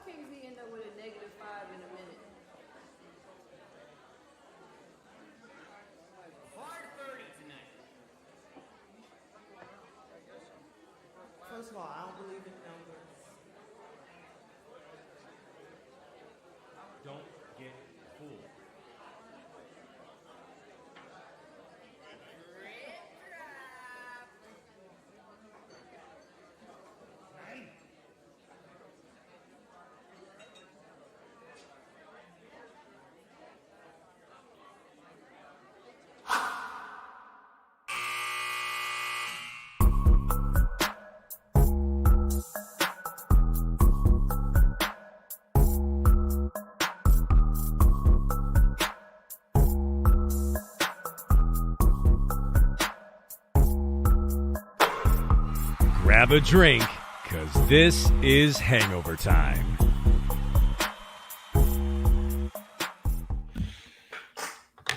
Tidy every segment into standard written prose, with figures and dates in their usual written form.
Kings end up with a -5 in a minute? Hard 30 tonight. First of all, I don't believe in numbers. Don't get fooled. Grab a drink, because this is hangover time.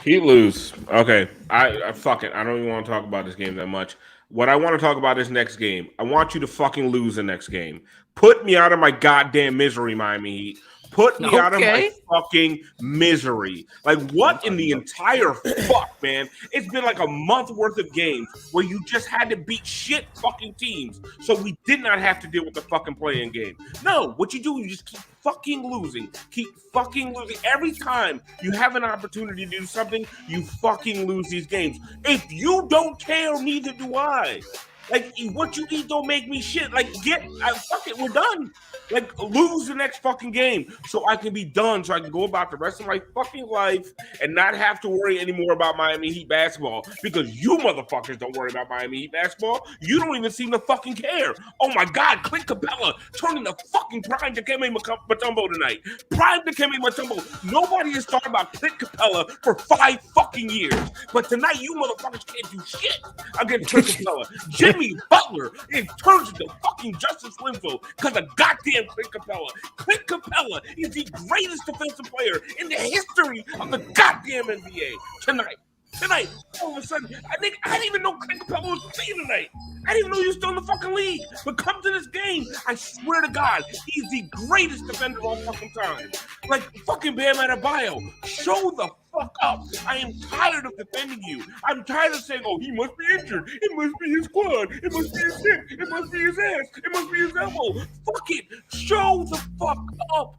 Heat lose. Okay. I fuck it. I don't even want to talk about this game that much. What I want to talk about is next game. I want you to fucking lose the next game. Put me out of my goddamn misery, Miami Heat. Put me out of my fucking misery. Like, what in the entire fuck, man? It's been like a month worth of games where you just had to beat shit fucking teams, so we did not have to deal with the fucking playing game. No, what you do, you just keep fucking losing. Keep fucking losing. Every time you have an opportunity to do something, you fucking lose these games. If you don't care, neither do I. Like, what you eat don't make me shit. Like, fuck it, we're done. Like, lose the next fucking game so I can be done, so I can go about the rest of my fucking life and not have to worry anymore about Miami Heat basketball, because you motherfuckers don't worry about Miami Heat basketball. You don't even seem to fucking care. Oh my God, Clint Capella turning the fucking prime Dikembe Mutombo tonight. Prime Dikembe Mutombo. Nobody has thought about Clint Capella for 5 fucking years. But tonight, you motherfuckers can't do shit against Clint Capella. Jimmy Butler is turns into fucking Justice Winslow because of goddamn Clint Capella. Clint Capella is the greatest defensive player in the history of the goddamn NBA tonight. Tonight, all of a sudden, I didn't even know Clint Capella was playing tonight. I didn't even know he was still in the fucking league. But come to this game, I swear to God, he's the greatest defender of all fucking time. Like fucking Bam Adebayo, show the fuck up. I am tired of defending you. I'm tired of saying, oh, he must be injured. It must be his quad. It must be his hip. It must be his ass. It must be his elbow. Fuck it. Show the fuck up.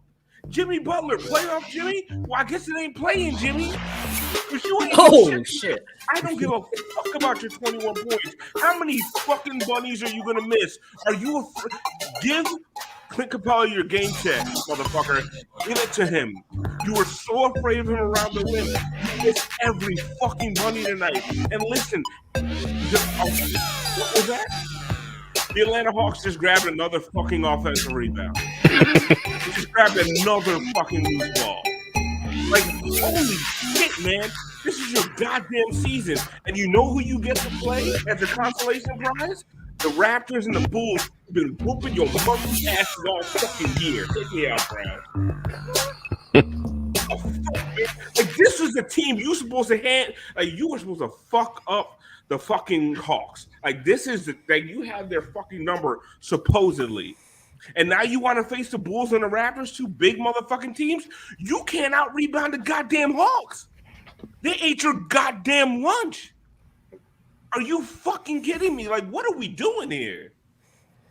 Jimmy Butler, playoff Jimmy? Well, I guess it ain't playing, Jimmy. Holy shit. I don't give a fuck about your 21 points. How many fucking bunnies are you going to miss? Are you give Clint Capella your game check, motherfucker. Give it to him. You were so afraid of him around the rim. You missed every fucking bunny tonight. And listen, what was that? The Atlanta Hawks just grabbed another fucking offensive rebound. They just grabbed another fucking loose ball. Like, holy shit, man. This is your goddamn season. And you know who you get to play as a consolation prize? The Raptors and the Bulls have been whooping your monkey asses all fucking year. Take me out, Brown. Like, this was the team you were supposed to hand. Like, you were supposed to fuck up the fucking Hawks. Like, this is the thing. You have their fucking number, supposedly. And now you want to face the Bulls and the Raptors, 2 big motherfucking teams? You can't out-rebound the goddamn Hawks. They ate your goddamn lunch. Are you fucking kidding me? Like, what are we doing here?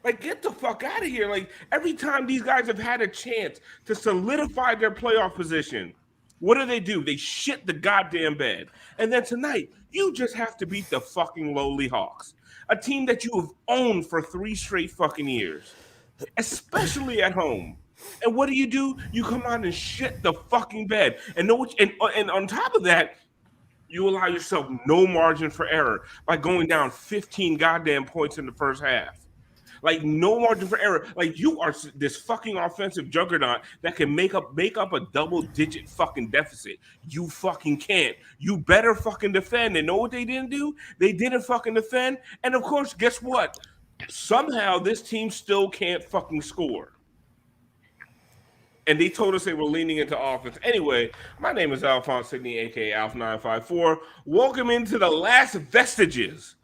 Like, get the fuck out of here. Like, every time these guys have had a chance to solidify their playoff position, what do? They shit the goddamn bed. And then tonight, you just have to beat the fucking lowly Hawks, a team that you have owned for 3 straight fucking years, especially at home. And what do? You come out and shit the fucking bed. And on top of that, you allow yourself no margin for error by going down 15 goddamn points in the first half. Like, no margin for error. Like, you are this fucking offensive juggernaut that can make up a double-digit fucking deficit. You fucking can't. You better fucking defend. And know what they didn't do? They didn't fucking defend. And, of course, guess what? Somehow this team still can't fucking score. And they told us they were leaning into offense. Anyway, my name is Alphonse Sidney, a.k.a. Alf954. Welcome into the last vestiges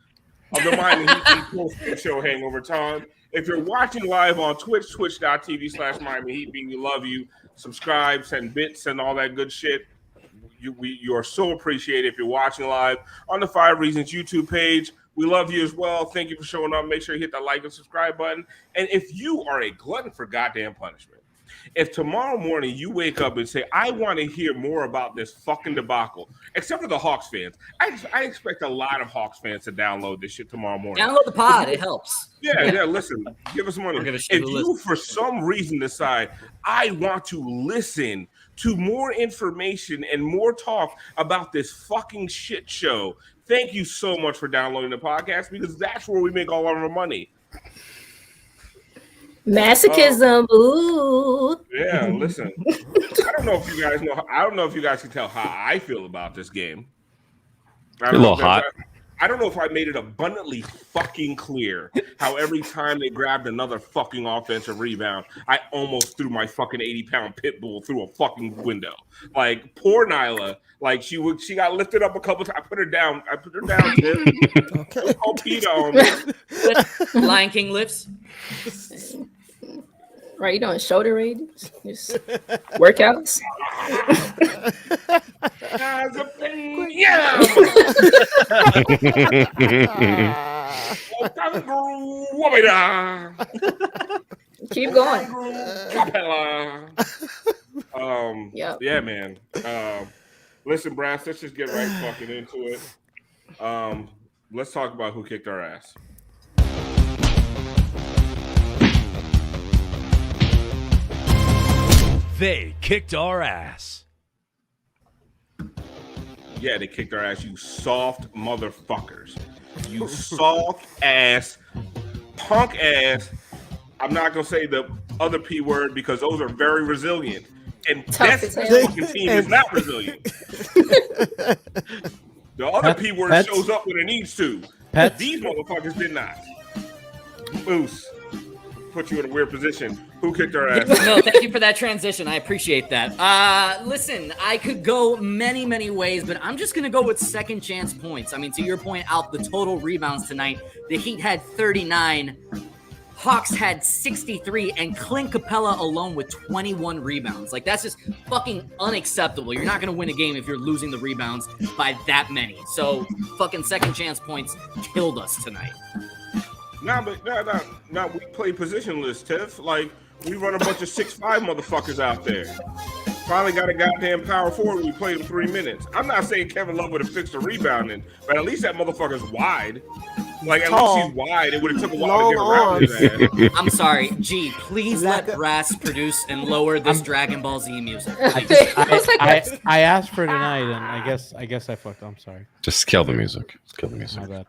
of the Miami Heat Post Show Hangover time. If you're watching live on Twitch, twitch.tv/Miami Heat, we love you. Subscribe, send bits, and all that good shit. You are so appreciated if you're watching live on the 5 Reasons YouTube page. We love you as well. Thank you for showing up. Make sure you hit that like and subscribe button. And if you are a glutton for goddamn punishment, if tomorrow morning you wake up and say, I want to hear more about this fucking debacle, except for the Hawks fans, I expect a lot of Hawks fans to download this shit tomorrow morning. Download the pod. It helps. Yeah, listen, give us money. If you, for some reason, decide, I want to listen to more information and more talk about this fucking shit show, thank you so much for downloading the podcast, because that's where we make all of our money. Masochism. Ooh. Yeah, listen. I don't know if you guys know. I don't know if you guys can tell how I feel about this game. A little hot. I don't know if I made it abundantly fucking clear how every time they grabbed another fucking offensive rebound, I almost threw my fucking 80-pound pit bull through a fucking window. Like, poor Nyla. Like, she got lifted up a couple times. I put her down. Tim. Okay. Call Peter on me. Lion King lifts. Right, you doing shoulder raises? Just workouts? Yeah. Keep going. Yeah, man. Listen, Brass, let's just get right fucking into it. Let's talk about who kicked our ass. They kicked our ass. Yeah, they kicked our ass, you soft motherfuckers. You soft ass, punk ass. I'm not going to say the other P word because those are very resilient. And this fucking team is not resilient. The other P word shows up when it needs to. These motherfuckers did not. Moose, put you in a weird position. Who kicked our ass? No, thank you for that transition. I appreciate that. Listen, I could go many, many ways, but I'm just going to go with second chance points. I mean, to your point, out the total rebounds tonight, the Heat had 39, Hawks had 63, and Clint Capella alone with 21 rebounds. Like, that's just fucking unacceptable. You're not going to win a game if you're losing the rebounds by that many. So, fucking second chance points killed us tonight. No, we play positionless, Tiff. Like, we run a bunch of 6'5" motherfuckers out there. Finally got a goddamn power forward. We played him 3 minutes. I'm not saying Kevin Love would have fixed the rebounding, but at least that motherfucker's wide. Like, at least he's wide. It would have took a while to get around his ass. I'm sorry. G, please let Brass produce and lower this Dragon Ball Z music. I asked for tonight, and I guess I fucked. I'm sorry. Just kill the music. My bad.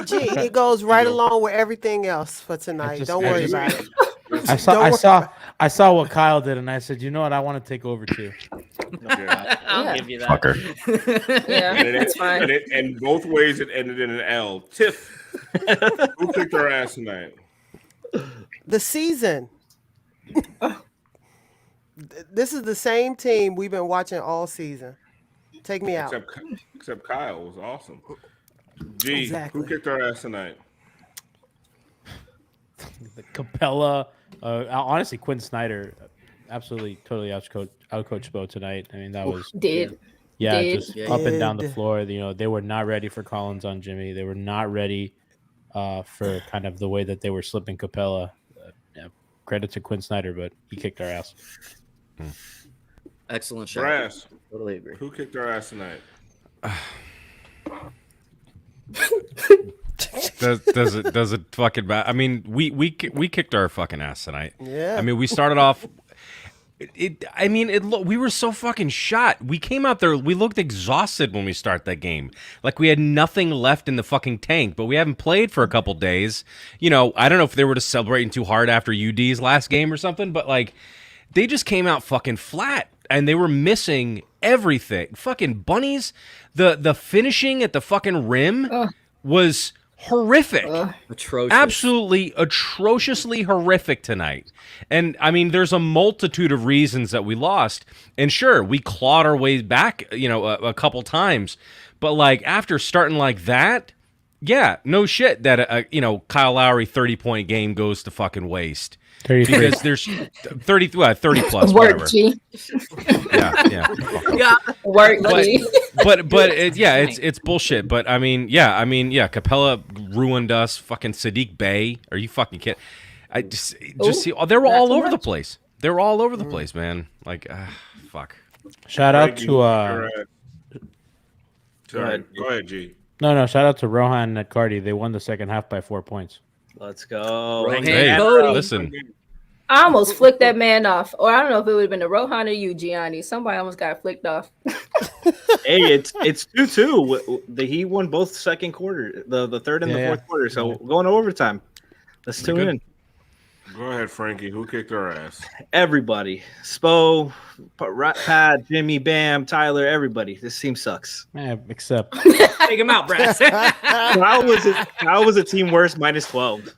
Gee, it goes right along with everything else for tonight. Don't worry about it. I saw what Kyle did, and I said, you know what? I want to take over too. I'll give you that. Fucker. Yeah, that's fine. And both ways it ended in an L. Tiff, who kicked our ass tonight? The season. This is the same team we've been watching all season. Take me out. Except Kyle was awesome. G, Exactly. who kicked our ass tonight? Capella, honestly, Quinn Snyder, absolutely, totally outcoached Bo tonight. I mean, that was just up and down the floor. You know, they were not ready for Collins on Jimmy. They were not ready for kind of the way that they were slipping Capella. Credit to Quinn Snyder, but he kicked our ass. Excellent shot. Brass, Totally agree. who kicked our ass tonight? Does it fucking matter? I mean, we kicked our fucking ass tonight. Yeah. I mean, we started off. We were so fucking shot. We came out there. We looked exhausted when we start that game. Like we had nothing left in the fucking tank. But we haven't played for a couple days. You know, I don't know if they were just celebrating too hard after UD's last game or something. But like, they just came out fucking flat, and they were missing everything. Fucking bunnies. The finishing at the fucking rim was horrific. Atrocious. Absolutely atrociously horrific tonight. And I mean, there's a multitude of reasons that we lost. And sure, we clawed our way back, a couple times. But like after starting like that, Yeah, no shit that Kyle Lowry 30-point game goes to fucking waste. 33. Because there's 30 plus Work, whatever. G. Yeah. Work, G. But it's bullshit. But I mean, Capella ruined us. Fucking Sadiq Bey. Are you fucking kidding? I just see. Oh, they were all over the place. They were all over the place, man. Like, fuck. Shout out to Sorry. Go ahead, G. No. Shout out to Rohan and Cardi. They won the second half by 4 points. Let's go. Hey, Cody. listen. I almost flicked that man off. Or I don't know if it would have been the Rohan or you, Gianni. Somebody almost got flicked off. Hey, it's 2-2. The Heat won both second quarter, the third and the fourth quarter. So going to overtime. Let's tune in. Go ahead, Frankie. Who kicked our ass? Everybody. Spo, Pat, Jimmy, Bam, Tyler, everybody. This team sucks. Except Take him out, Brad. How was it team worse minus 12?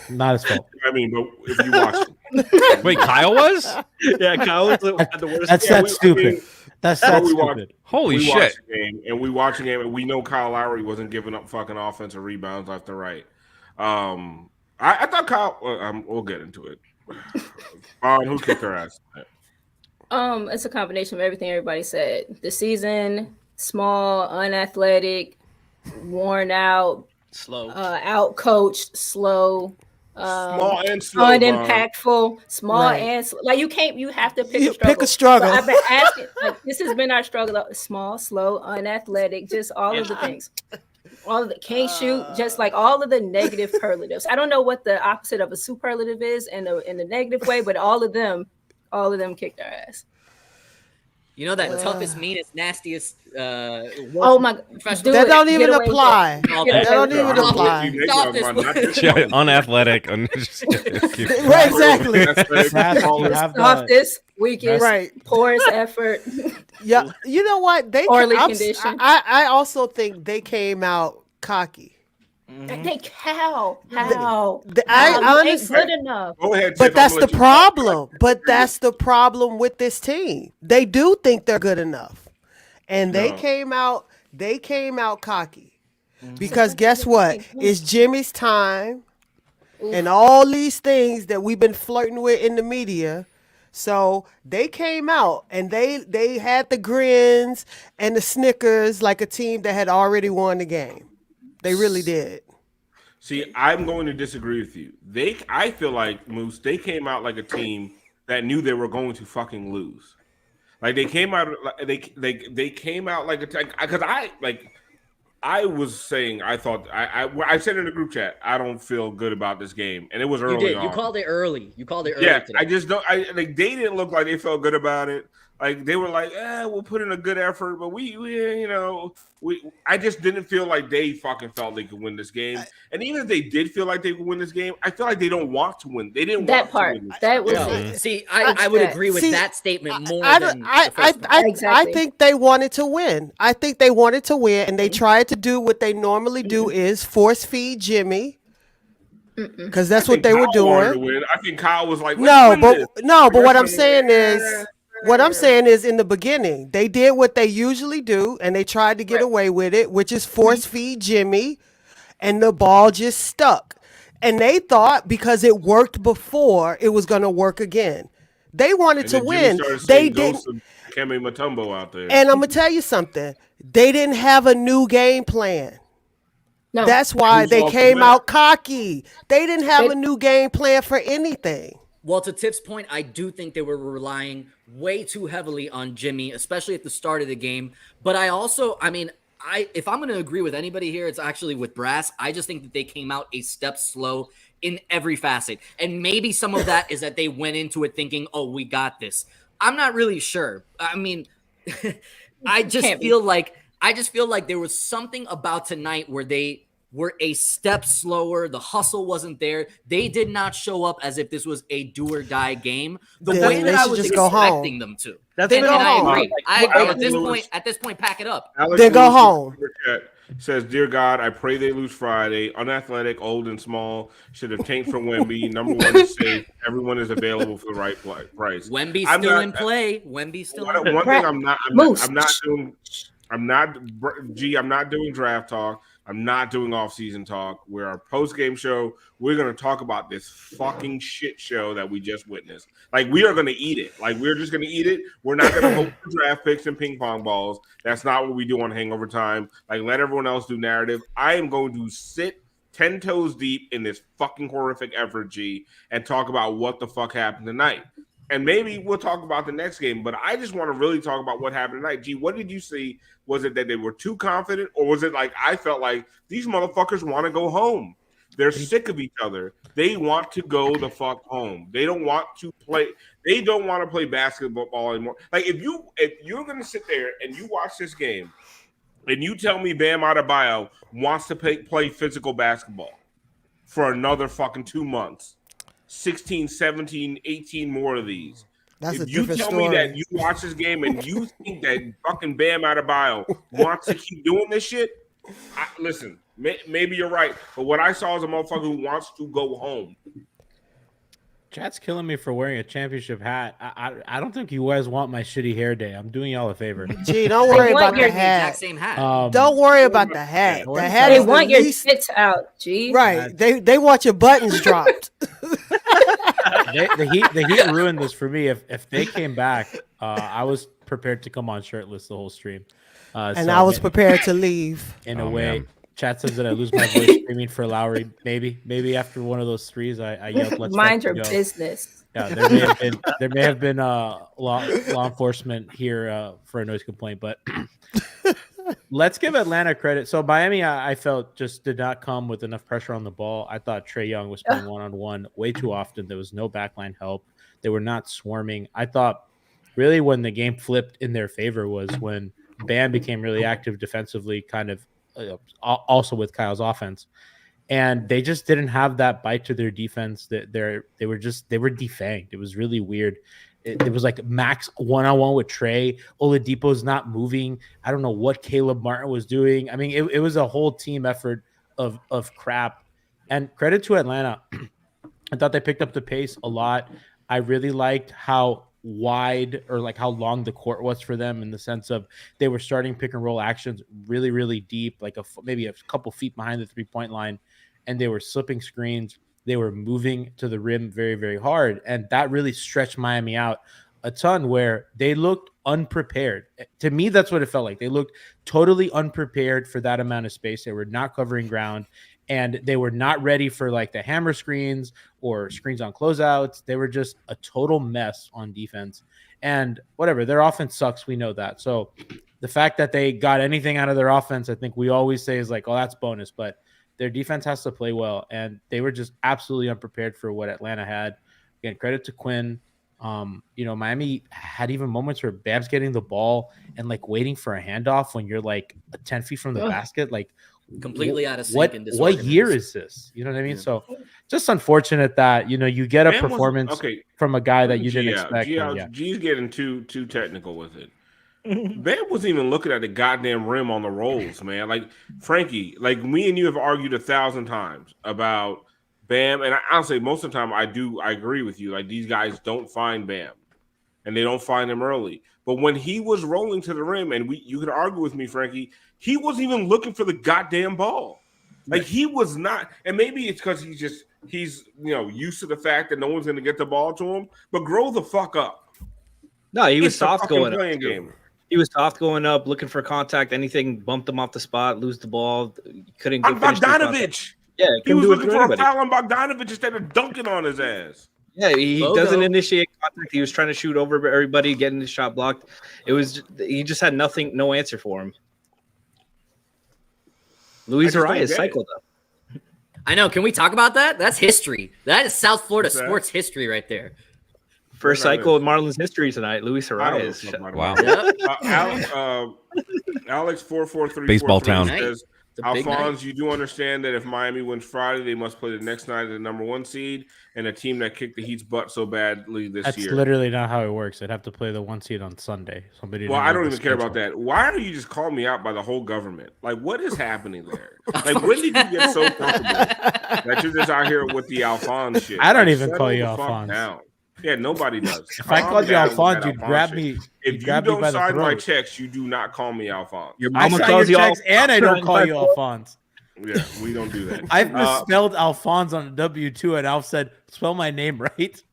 not his fault. I mean, but if you watch it. Wait, Kyle was? Yeah, Kyle was the worst. That's stupid. That's stupid. Holy we shit. watched the game, and we watched the game, and we know Kyle Lowry wasn't giving up fucking offensive rebounds left and right. I thought Kyle. We'll get into it. Who kicked her ass? It's a combination of everything everybody said. The season, small, unathletic, worn out, Slow. out coached, slow. Small and slow. Unimpactful, small Right. and like you have to pick You a struggle. pick a struggle. So I've been asking, like, this has been our struggle: small, slow, unathletic, just all of the things. All of the can't shoot, just like all of the negative superlatives. I don't know what the opposite of a superlative is in the negative way, but all of them kicked our ass. You know that toughest, meanest, nastiest. Oh my! Professional. That don't even Get away with apply. All That that. don't even apply. Unathletic. Right, exactly. Softest, weakest, Right. poorest effort. Yeah, you know what? Poorly conditioned. I also think they came out cocky. They how? I ain't honestly, good enough. Go ahead, but Tiff, that's I'm the gonna let you problem. But that's the problem with this team. They do think they're good enough, and they No. came out. They came out cocky because guess what? It's Jimmy's time, and all these things that we've been flirting with in the media. So they came out and they had the grins and the snickers like a team that had already won the game. They really did. See, I'm going to disagree with you. I feel like Moose. They came out like a team that knew they were going to fucking lose. Like they came out. They came out like a because I was saying I thought I said in the group chat I don't feel good about this game, and it was early. You did. On. You called it early. Yeah, today. I just don't. They didn't look like they felt good about it. Like they were like, we'll put in a good effort, but I just didn't feel like they fucking felt they could win this game. And even if they did feel like they could win this game, I feel like they don't want to win. They didn't That want part. to win this That was game. it. See, I would agree with See, that statement more than the first one. I Exactly. think they wanted to win. I think they wanted to win, and they tried to do what they normally do is force feed Jimmy, because that's what they were Kyle wanted to doing. win. I think Kyle was like, No, "Let's win but this." what I'm saying is. What I'm saying is in the beginning, they did what they usually do, and they tried to get away with it, which is force feed Jimmy, and the ball just stuck. And they thought because it worked before, it was going to work again. They wanted And to then Jimmy win. started They seeing didn't. ghosts of Kemi Mutombo out there. And I'm going to tell you something. They didn't have a new game plan. No. That's why Who's they off the came bat? out cocky. They didn't have a new game plan for anything. Well, to Tiff's point, I do think they were relying way too heavily on Jimmy, especially at the start of the game. But I also, if I'm going to agree with anybody here, it's actually with Brass. I just think that they came out a step slow in every facet. And maybe some of that is that they went into it thinking, oh, we got this. I'm not really sure. I mean, I just feel like there was something about tonight where they were a step slower. The hustle wasn't there. They did not show up as if this was a do or die game. The Then way they that I should was just go home. expecting them to. That's And go I home. agree. I agree. Alex At this point, pack it up. Alex Then go Lewis home. in the chat says, "Dear God, I pray they lose Friday. Unathletic, old and small. Should have tanked for Wemby. Number one is safe. Everyone is available for the right price. Wemby's I'm still not- in play. Wemby's still in One play. thing I'm not Moose. doing draft talk. I'm not doing off-season talk. We're our post-game show. We're going to talk about this fucking shit show that we just witnessed. Like, we are going to eat it. Like, we're just going to eat it. We're not going to hope for draft picks and ping pong balls. That's not what we do on Hangover Time. Like, let everyone else do narrative. I am going to sit 10 toes deep in this fucking horrific effort, G, and talk about what the fuck happened tonight. And maybe we'll talk about the next game, but I just want to really talk about what happened tonight. G, what did you see? Was it that they were too confident, or was it like I felt like these motherfuckers want to go home? They're sick of each other. They want to go the fuck home. They don't want to play. They don't want to play basketball anymore. Like if you're gonna sit there and you watch this game, and you tell me Bam Adebayo wants to play physical basketball for another fucking 2 months. 16, 17, 18 more of these. That's if a you different tell story. me that you watch this game and you think that fucking Bam Adebayo wants to keep doing this shit, listen, maybe you're right. But what I saw is a motherfucker who wants to go home. Chat's killing me for wearing a championship hat. I don't think you guys want my shitty hair day. I'm doing y'all a favor. Gee, don't worry about the hat. Exact same hat. Don't worry about the hat. The hat They is want the your least... tits out, G. Right. They want your buttons dropped. The heat ruined this for me. If they came back, I was prepared to come on shirtless the whole stream. And so I was prepared to leave. In a way. Man. Chat says that I lose my voice screaming for Lowry. Maybe after one of those threes, I yelled, "Let's mind your go." business. Yeah, there may have been law enforcement here for a noise complaint, but let's give Atlanta credit. So Miami, I felt just did not come with enough pressure on the ball. I thought Trae Young was playing one-on-one way too often. There was no backline help. They were not swarming. I thought really when the game flipped in their favor was when Bam became really active defensively, kind of. Also with Kyle's offense, and they just didn't have that bite to their defense. That they were defanged. It was really weird. It was like Max one-on-one with Trae. Oladipo's not moving. I don't know what Caleb Martin was doing. I mean, it was a whole team effort of crap. And credit to Atlanta. I thought they picked up the pace a lot. I really liked how wide or like how long the court was for them in the sense of they were starting pick and roll actions really, really deep, like maybe a couple feet behind the 3-point line, and they were slipping screens. They were moving to the rim very, very hard, and that really stretched Miami out a ton where they looked unprepared. To me, that's what it felt like. They looked totally unprepared for that amount of space. They were not covering ground. And they were not ready for like the hammer screens or screens on closeouts. They were just a total mess on defense. And whatever, their offense sucks. We know that. So the fact that they got anything out of their offense, I think we always say is like, oh, that's bonus. But their defense has to play well. And they were just absolutely unprepared for what Atlanta had. Again, credit to Quinn. Miami had even moments where Bam's getting the ball and like waiting for a handoff when you're like 10 feet from the basket. Like, completely out of sync. What year is this? You know what I mean? Yeah. So just unfortunate that, you get a performance from a guy that you didn't expect. G's getting too technical with it. Bam wasn't even looking at the goddamn rim on the rolls, man. Like Frankie, like me and you have argued 1,000 times about Bam. And I'll say most of the time I agree with you. Like these guys don't find Bam and they don't find him early. But when he was rolling to the rim, and you could argue with me, Frankie, he wasn't even looking for the goddamn ball. Like he was not, and maybe it's because he's used to the fact that no one's going to get the ball to him. But grow the fuck up. No, he was soft going up. Game. He was soft going up, looking for contact. Anything bumped him off the spot, lose the ball, couldn't get Bogdanovich. Yeah, he was looking for a foul on Bogdanovich instead of dunking on his ass. Yeah, he doesn't initiate contact. He was trying to shoot over everybody, getting his shot blocked. He just had no answer for him. Luis Arias cycled up. I know. Can we talk about that? That's history. That is South Florida sports history right there. First cycle of Marlins history tonight. Luis Arias. Wow. Alex 443 baseball town says, Alphonse, you do understand that if Miami wins Friday, they must play the next night as the number 1 seed and a team that kicked the Heat's butt so badly this year. That's literally not how it works. They'd have to play the 1 seed on Sunday. I don't even care about that. Why do you just call me out by the whole government? Like, what is happening there? Like, when did you get so comfortable that you're just out here with the Alphonse shit? I don't even call you Alphonse. Yeah, nobody does. If I called you Alphonse, you'd grab me. If you don't sign my checks, you do not call me Alphonse. Your mama I calls you checks and I don't call you Alphonse. Yeah, we don't do that. I've misspelled Alphonse on a W-2, and Alf said, "Spell my name right."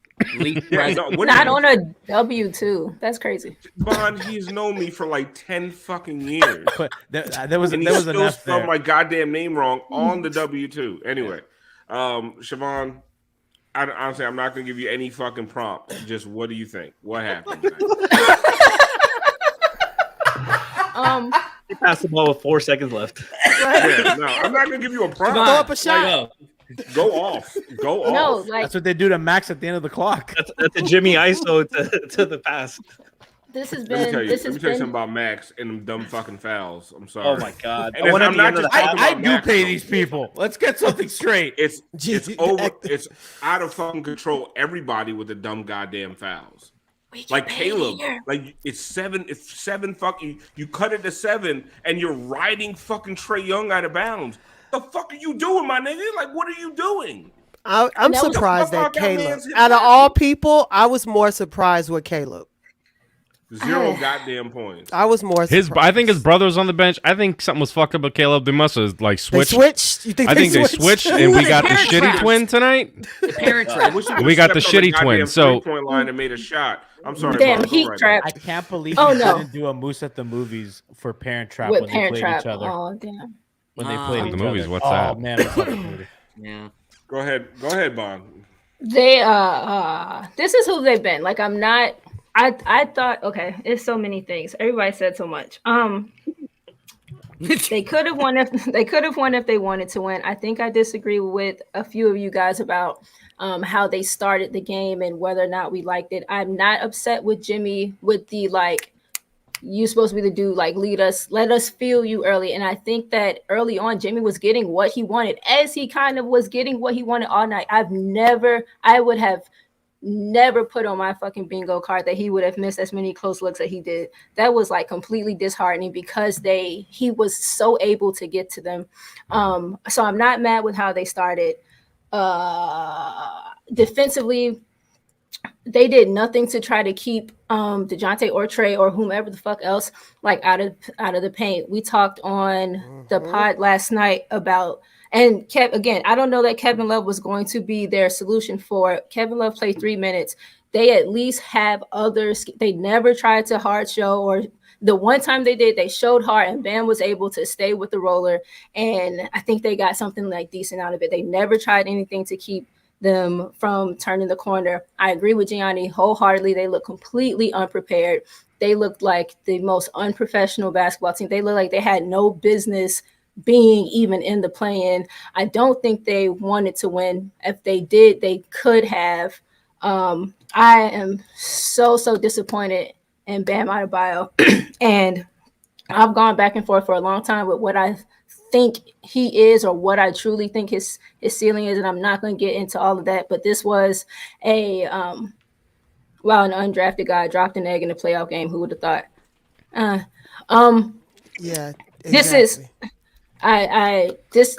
Not on a W-2. That's crazy. Bond, he's known me for like 10 fucking years. But there was an still F spelled there. my goddamn name wrong on the W-2. Anyway, Siobhan, honestly, I'm not going to give you any fucking prompt. Just what do you think? What happened? He passed the ball with 4 seconds left. Yeah, no, I'm not going to give you a prompt. Throw up a shot. Go off. Go off. No, like That's what they do to Max at the end of the clock. That's a Jimmy ISO to the pass. this has Let me been. tell you This has something been. about Max and them dumb fucking fouls. I'm sorry. Oh my god! And I'm not just talking I about do Max, pay though. these people. Let's get something straight. It's over. It's out of fucking control. Everybody with the dumb goddamn fouls. Like Caleb, like it's seven. Fucking. You cut it to 7, and you're riding fucking Trae Young out of bounds. The fuck are you doing, my nigga? Like, what are you doing? I'm surprised that Caleb. Out of all people, I was more surprised with Caleb. 0 goddamn points. I was more surprised. I think his brother was on the bench. I think something was fucked up with Caleb. They must have like switched. They switched? You think I think they switched? switched, and we got the shitty twin tonight. Parent trap. We got the shitty twin. So 3-point line and made a shot. I'm sorry. Damn, Bob, go heat right trap. I can't believe Oh, you no. didn't do a Moose at the Movies for Parent Trap With when Parent they played Trap. each other. Oh damn. When they played The each movies, other. what's Oh that? man, it's not a movie. Yeah. Go ahead, Bond. They this is who they've been. Like I'm not. I thought okay. It's so many things. Everybody said so much. They could have won if they wanted to win. I think I disagree with a few of you guys about how they started the game and whether or not we liked it. I'm not upset with Jimmy with the like you supposed to be the dude, like lead us, let us feel you early. And I think that early on, Jimmy was getting what he wanted, as he kind of was getting what he wanted all night. I would have never put on my fucking bingo card that he would have missed as many close looks that he did. That was like completely disheartening because he was so able to get to them. So I'm not mad with how they started. Defensively, they did nothing to try to keep DeJounte or Trae or whomever the fuck else like out of the paint. We talked on the pod last night about and again, I don't know that Kevin Love was going to be their solution for it. Kevin Love played 3 minutes. They at least have others. They never tried to hard show, or the one time they did, they showed hard, and Bam was able to stay with the roller. And I think they got something like decent out of it. They never tried anything to keep them from turning the corner. I agree with Gianni wholeheartedly. They look completely unprepared. They looked like the most unprofessional basketball team. They looked like they had no business being even in the play-in. I don't think they wanted to win. If they did, they could have. I am so disappointed in Bam Adebayo. And I've gone back and forth for a long time with what I think he is or what I truly think his ceiling is, and I'm not going to get into all of that, but this was an undrafted guy dropped an egg in a playoff game. Who would have thought? Yeah, exactly. This is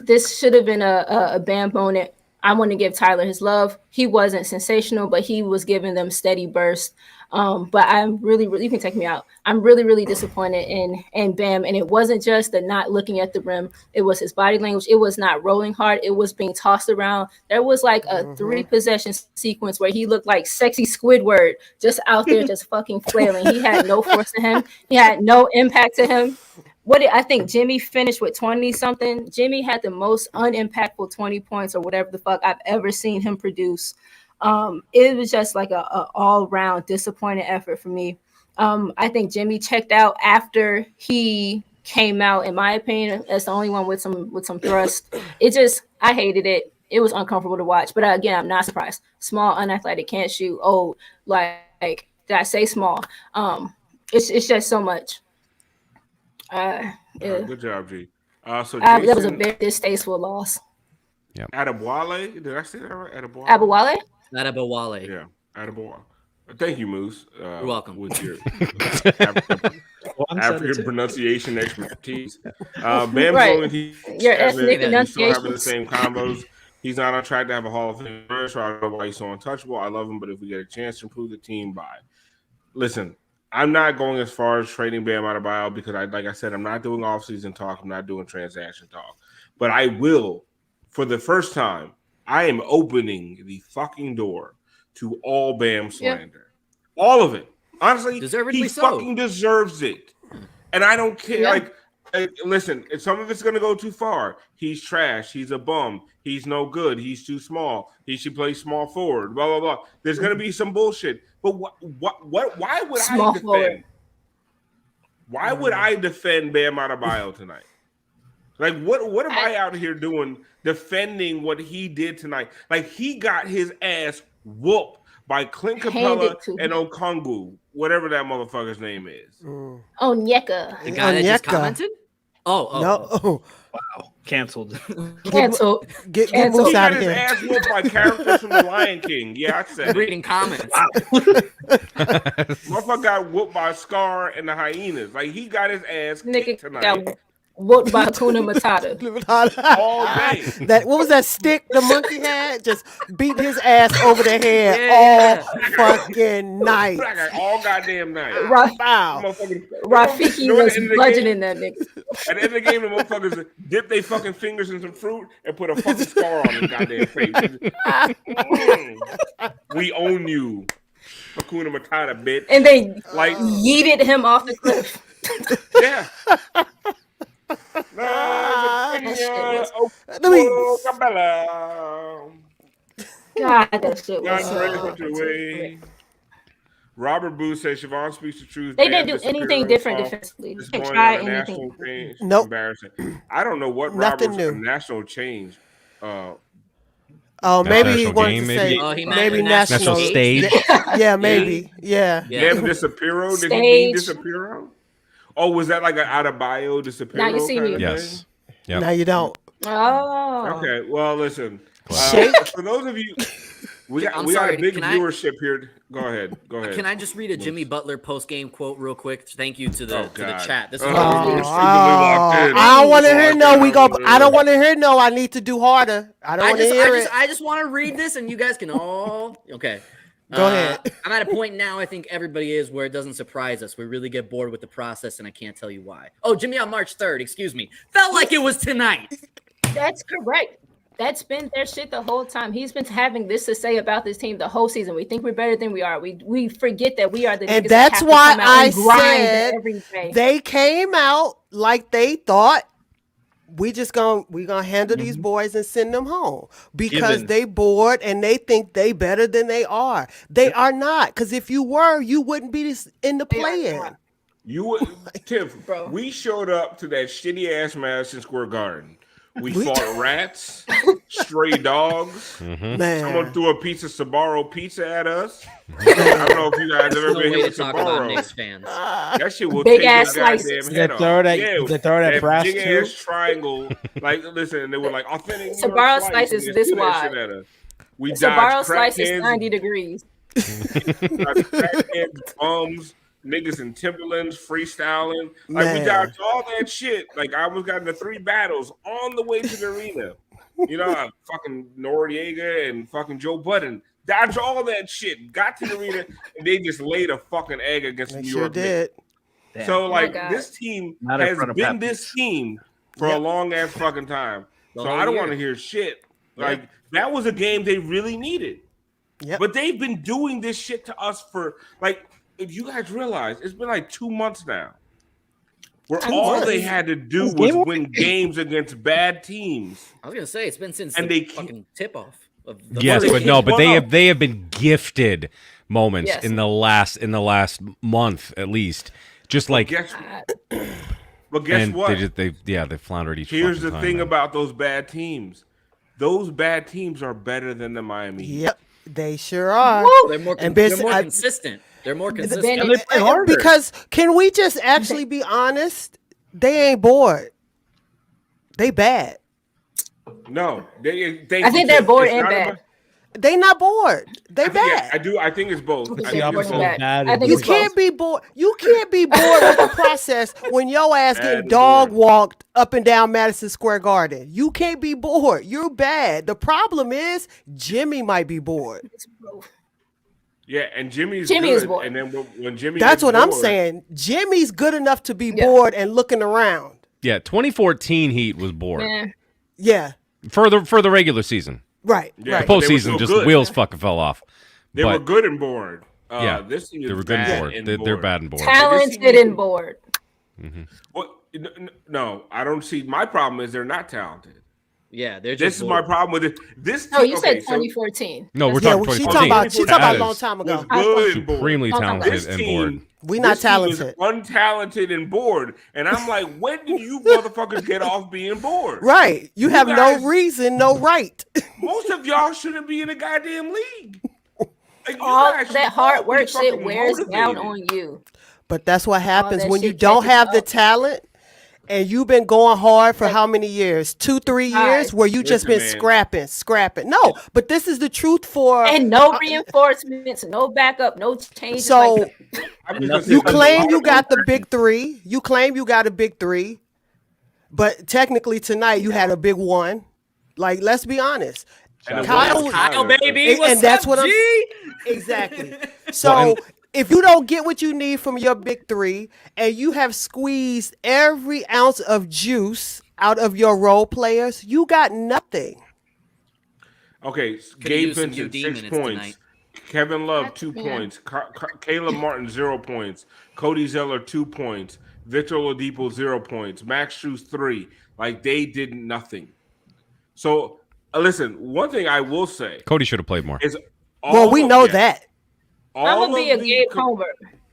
this should have been a Bam moment. I want to give Tyler his love. He wasn't sensational, but he was giving them steady bursts. But I'm really, you can take me out. I'm really disappointed in Bam. And it wasn't just the not looking at the rim. It was his body language. It was not rolling hard. It was being tossed around. There was like a 3-possession sequence where he looked like sexy Squidward just out there just fucking flailing. He had no force to him. He had no impact to him. I think Jimmy finished with 20 something. Jimmy had the most unimpactful 20 points or whatever the fuck I've ever seen him produce. It was just like a all round disappointing effort for me. I think Jimmy checked out after he came out, in my opinion, as the only one with some thrust. I hated it. It was uncomfortable to watch, but again, I'm not surprised. Small, unathletic, can't shoot. Oh, like did I say small? It's just so much. Yeah. Good job, G. So that was a very distasteful loss. Yeah. Adebwale, did I say that right? Adebawale? Adebawale. Yeah, Adebawale. Thank you, Moose. You're welcome. With your African pronunciation expertise. Bam's right. Your ethnic He's still having pronunciation. the same combos. He's not on track to have a Hall of Fame first, so I don't know why he's so untouchable. I love him, but if we get a chance to improve the team listen, I'm not going as far as trading Bam Adebayo because, like I said, I'm not doing off-season talk. I'm not doing transaction talk. but I will, for the first time, I am opening the fucking door to all Bam slander. Yeah. All of it. Honestly, he fucking deserves it. And I don't care. Yeah. Listen, if some of it's going to go too far, he's trash. He's a bum. He's no good. He's too small. He should play small forward. Blah, blah, blah. There's going to be some bullshit. But why would I defend? Forward. Why would I defend Bam Adebayo tonight? Like, what am I out here doing defending what he did tonight? Like, he got his ass whooped by Clint Capella and Okongwu, whatever that motherfucker's name is. Onyeka. The guy that just commented? No. Wow. Canceled. Get He got his ass whooped by characters from The Lion King. Yeah, I said reading comments. Wow. Motherfucker got whooped by Scar and the hyenas. Like, he got his ass kicked tonight. Whooped by Hakuna Matata. All day. What was that stick the monkey had? Just beat his ass over the head all fucking night. All goddamn night. Rafiki was bludgeoning that nigga. At the end of the game, the motherfuckers dip their fucking fingers in some fruit and put a fucking scar on his goddamn face. We own you, Hakuna Matata, bitch. And they yeeted him off the cliff. Yeah. God, that shit was Robert Booth says Siobhan speaks the truth. They didn't do anything different defensively. They tried anything. Nope. Embarrassing. I don't know what Robert's national change. Maybe he wanted to say maybe national stage. Yeah, maybe. Yeah. Them disappear. Did he mean disappear? Oh, was that like an Adebayo disappear? Now you see me. Yes. Yep. Now you don't. Oh. Okay. Well, listen. For those of you, we got a big viewership here. Go ahead. Can I just read a Jimmy Butler post-game quote real quick? Thank you to the chat. This is I don't want to hear no. I don't want to hear no. I need to do harder. I don't want to hear it. I just want to read this, and you guys can all. Okay. Go ahead. I'm at a point now, I think everybody is, where it doesn't surprise us. We really get bored with the process, and I can't tell you why. Oh, Jimmy on March 3rd, excuse me. Felt like it was tonight. That's correct. That's been their shit the whole time. He's been having this to say about this team the whole season. We think we're better than we are. We forget that we are the and that's why I said they came out like they thought we're gonna handle these boys and send them home because they bored and they think they better than they are. They are not, because if you were, you wouldn't be in the play-in. You would, Tiff. We showed up to that shitty ass Madison Square Garden. We fought rats, stray dogs. Someone threw a piece of Sbarro pizza at us. I don't know if you guys ever been here with Sbarro. That shit will big take ass your goddamn head off. They throw that brass big ass triangle. Like, listen, and they were like, authentic. Sbarro slice is this wide. We Sbarro slice is 90 degrees. Crackheads, bums, niggas in Timberlands freestyling. Like, we dodged all that shit. Like, I almost got into 3 battles on the way to the arena. You know, fucking Noriega and fucking Joe Budden. Dodged all that shit. Got to the arena, and they just laid a fucking egg against the New York Knicks. So, like, this team has been this team for a long-ass fucking time. So I don't want to hear shit. Like, that was a game they really needed. But they've been doing this shit to us for, like, if you guys realize, it's been like 2 months now where all they had to do was win games against bad teams. I was going to say, it's been since the fucking tip-off. Yes, but they have been gifted moments in the last month at least. Just like but guess what? They floundered each. Here's the thing about those bad teams. Those bad teams are better than the Miami Heat. Yep, they sure are. They're more consistent. They're more consistent. Because can we just actually be honest? They ain't bored. They bad. No, I think they're bored and bad. They not bored. They bad. I think it's both. You can't be bored. You can't be bored with the process when your ass getting dog walked up and down Madison Square Garden. You can't be bored. You're bad. The problem is Jimmy might be bored. Yeah, and Jimmy is bored. And then when Jimmy, that's what I'm saying. Jimmy's good enough to be bored and looking around. Yeah, 2014 Heat was bored. Yeah. For the regular season. Right. Yeah, Right. but they were Postseason, so just good. the wheels fucking fell off. They were good and bored. Yeah, this team they is were good and bad bored. and They're bored. bad and bored. Talented and bored. Well, no, I don't see. My problem is they're not talented. Yeah, they're just. This is my problem with it. This. No, you okay, said 2014. No, we're Yeah, talking she 2014. talking about a That long is time was ago. good and bored. Supremely talented This and team, bored. We not this team is talented. untalented and bored. And I'm like, when do you motherfuckers get off being bored? Right. You have guys- no reason, no right. Most of y'all shouldn't be in a goddamn league. Like, you All guys should that all hard be work shit fucking wears down motivated. on you. But that's what happens that when you shit don't catches have the up. talent and you've been going hard for how many years? 2-3 years Guys. where you just been Listen, man. scrapping. No, but this is the truth for And no reinforcements, no backup, no changes. so like I'm just you saying, there's a claim lot you of got the uncertainty. big three. You claim you got a big three, but technically tonight you had a big one. Like, let's be honest. And it Kyle- wasn't Kyle, Tyler. baby, And what's that's up, what I'm- G? Exactly. So if you don't get what you need from your big three and you have squeezed every ounce of juice out of your role players, you got nothing. Okay, Gabe used some Vincent, UD 6 minutes points. tonight. Kevin Love, That's 2 fair. points. Caleb Martin, 0 points. Cody Zeller, 2 points. Victor Oladipo, 0 points. Max Strus, 3. Like, they did nothing. So, listen, one thing I will say Cody should have played more. is Well, we know that. I'm all gonna be a of the Gabe co- Homer.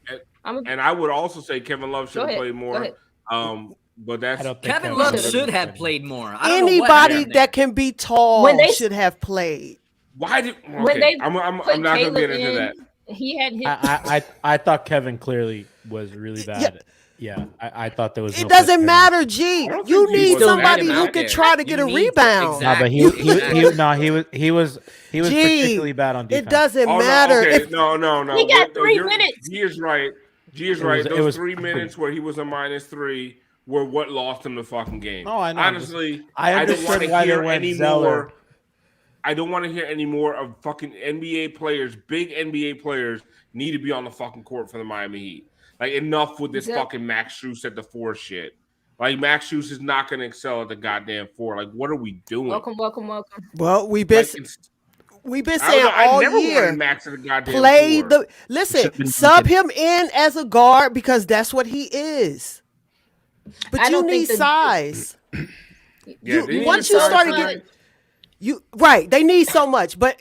and- I'm a, And I would also say Kevin Love should have ahead, played go more. ahead. But that's I don't think Kevin Kevin Love should've should have played more. I don't know what Anybody happened that there. can be tall When they- should have played. why did okay, when they I'm put not gonna Caleb get into in, that. he had hit. I thought Kevin clearly was really bad. Yeah, I thought there was. It no place for doesn't him. matter, G. I don't You think he need was somebody that who bad. can try to You get a need- rebound. No, but he was Gee, particularly bad on defense. It doesn't Oh, matter. no, okay. If, no. He got Wait, 3 you're- minutes. G is right. It Those was 3 pretty- minutes where he was a -3 were what lost him the fucking game. Oh, I know. Honestly, I don't understood want to why they hear went any Zeller. more. I don't want to hear any more of fucking NBA players. Big NBA players need to be on the fucking court for the Miami Heat. Like, enough with this Yep. fucking Max Strus at the 4 shit. Like, Max Strus is not going to excel at the goddamn 4. Like, what are we doing? welcome. well, we've been Like, it's- saying I all never year. wanted Max at the goddamn Play 4. the listen. Should've been Sub thinking- him in as a guard because that's what he is. But I you don't need think the- size. Yeah, they need Once to you start started trying- getting you right, they need so much. But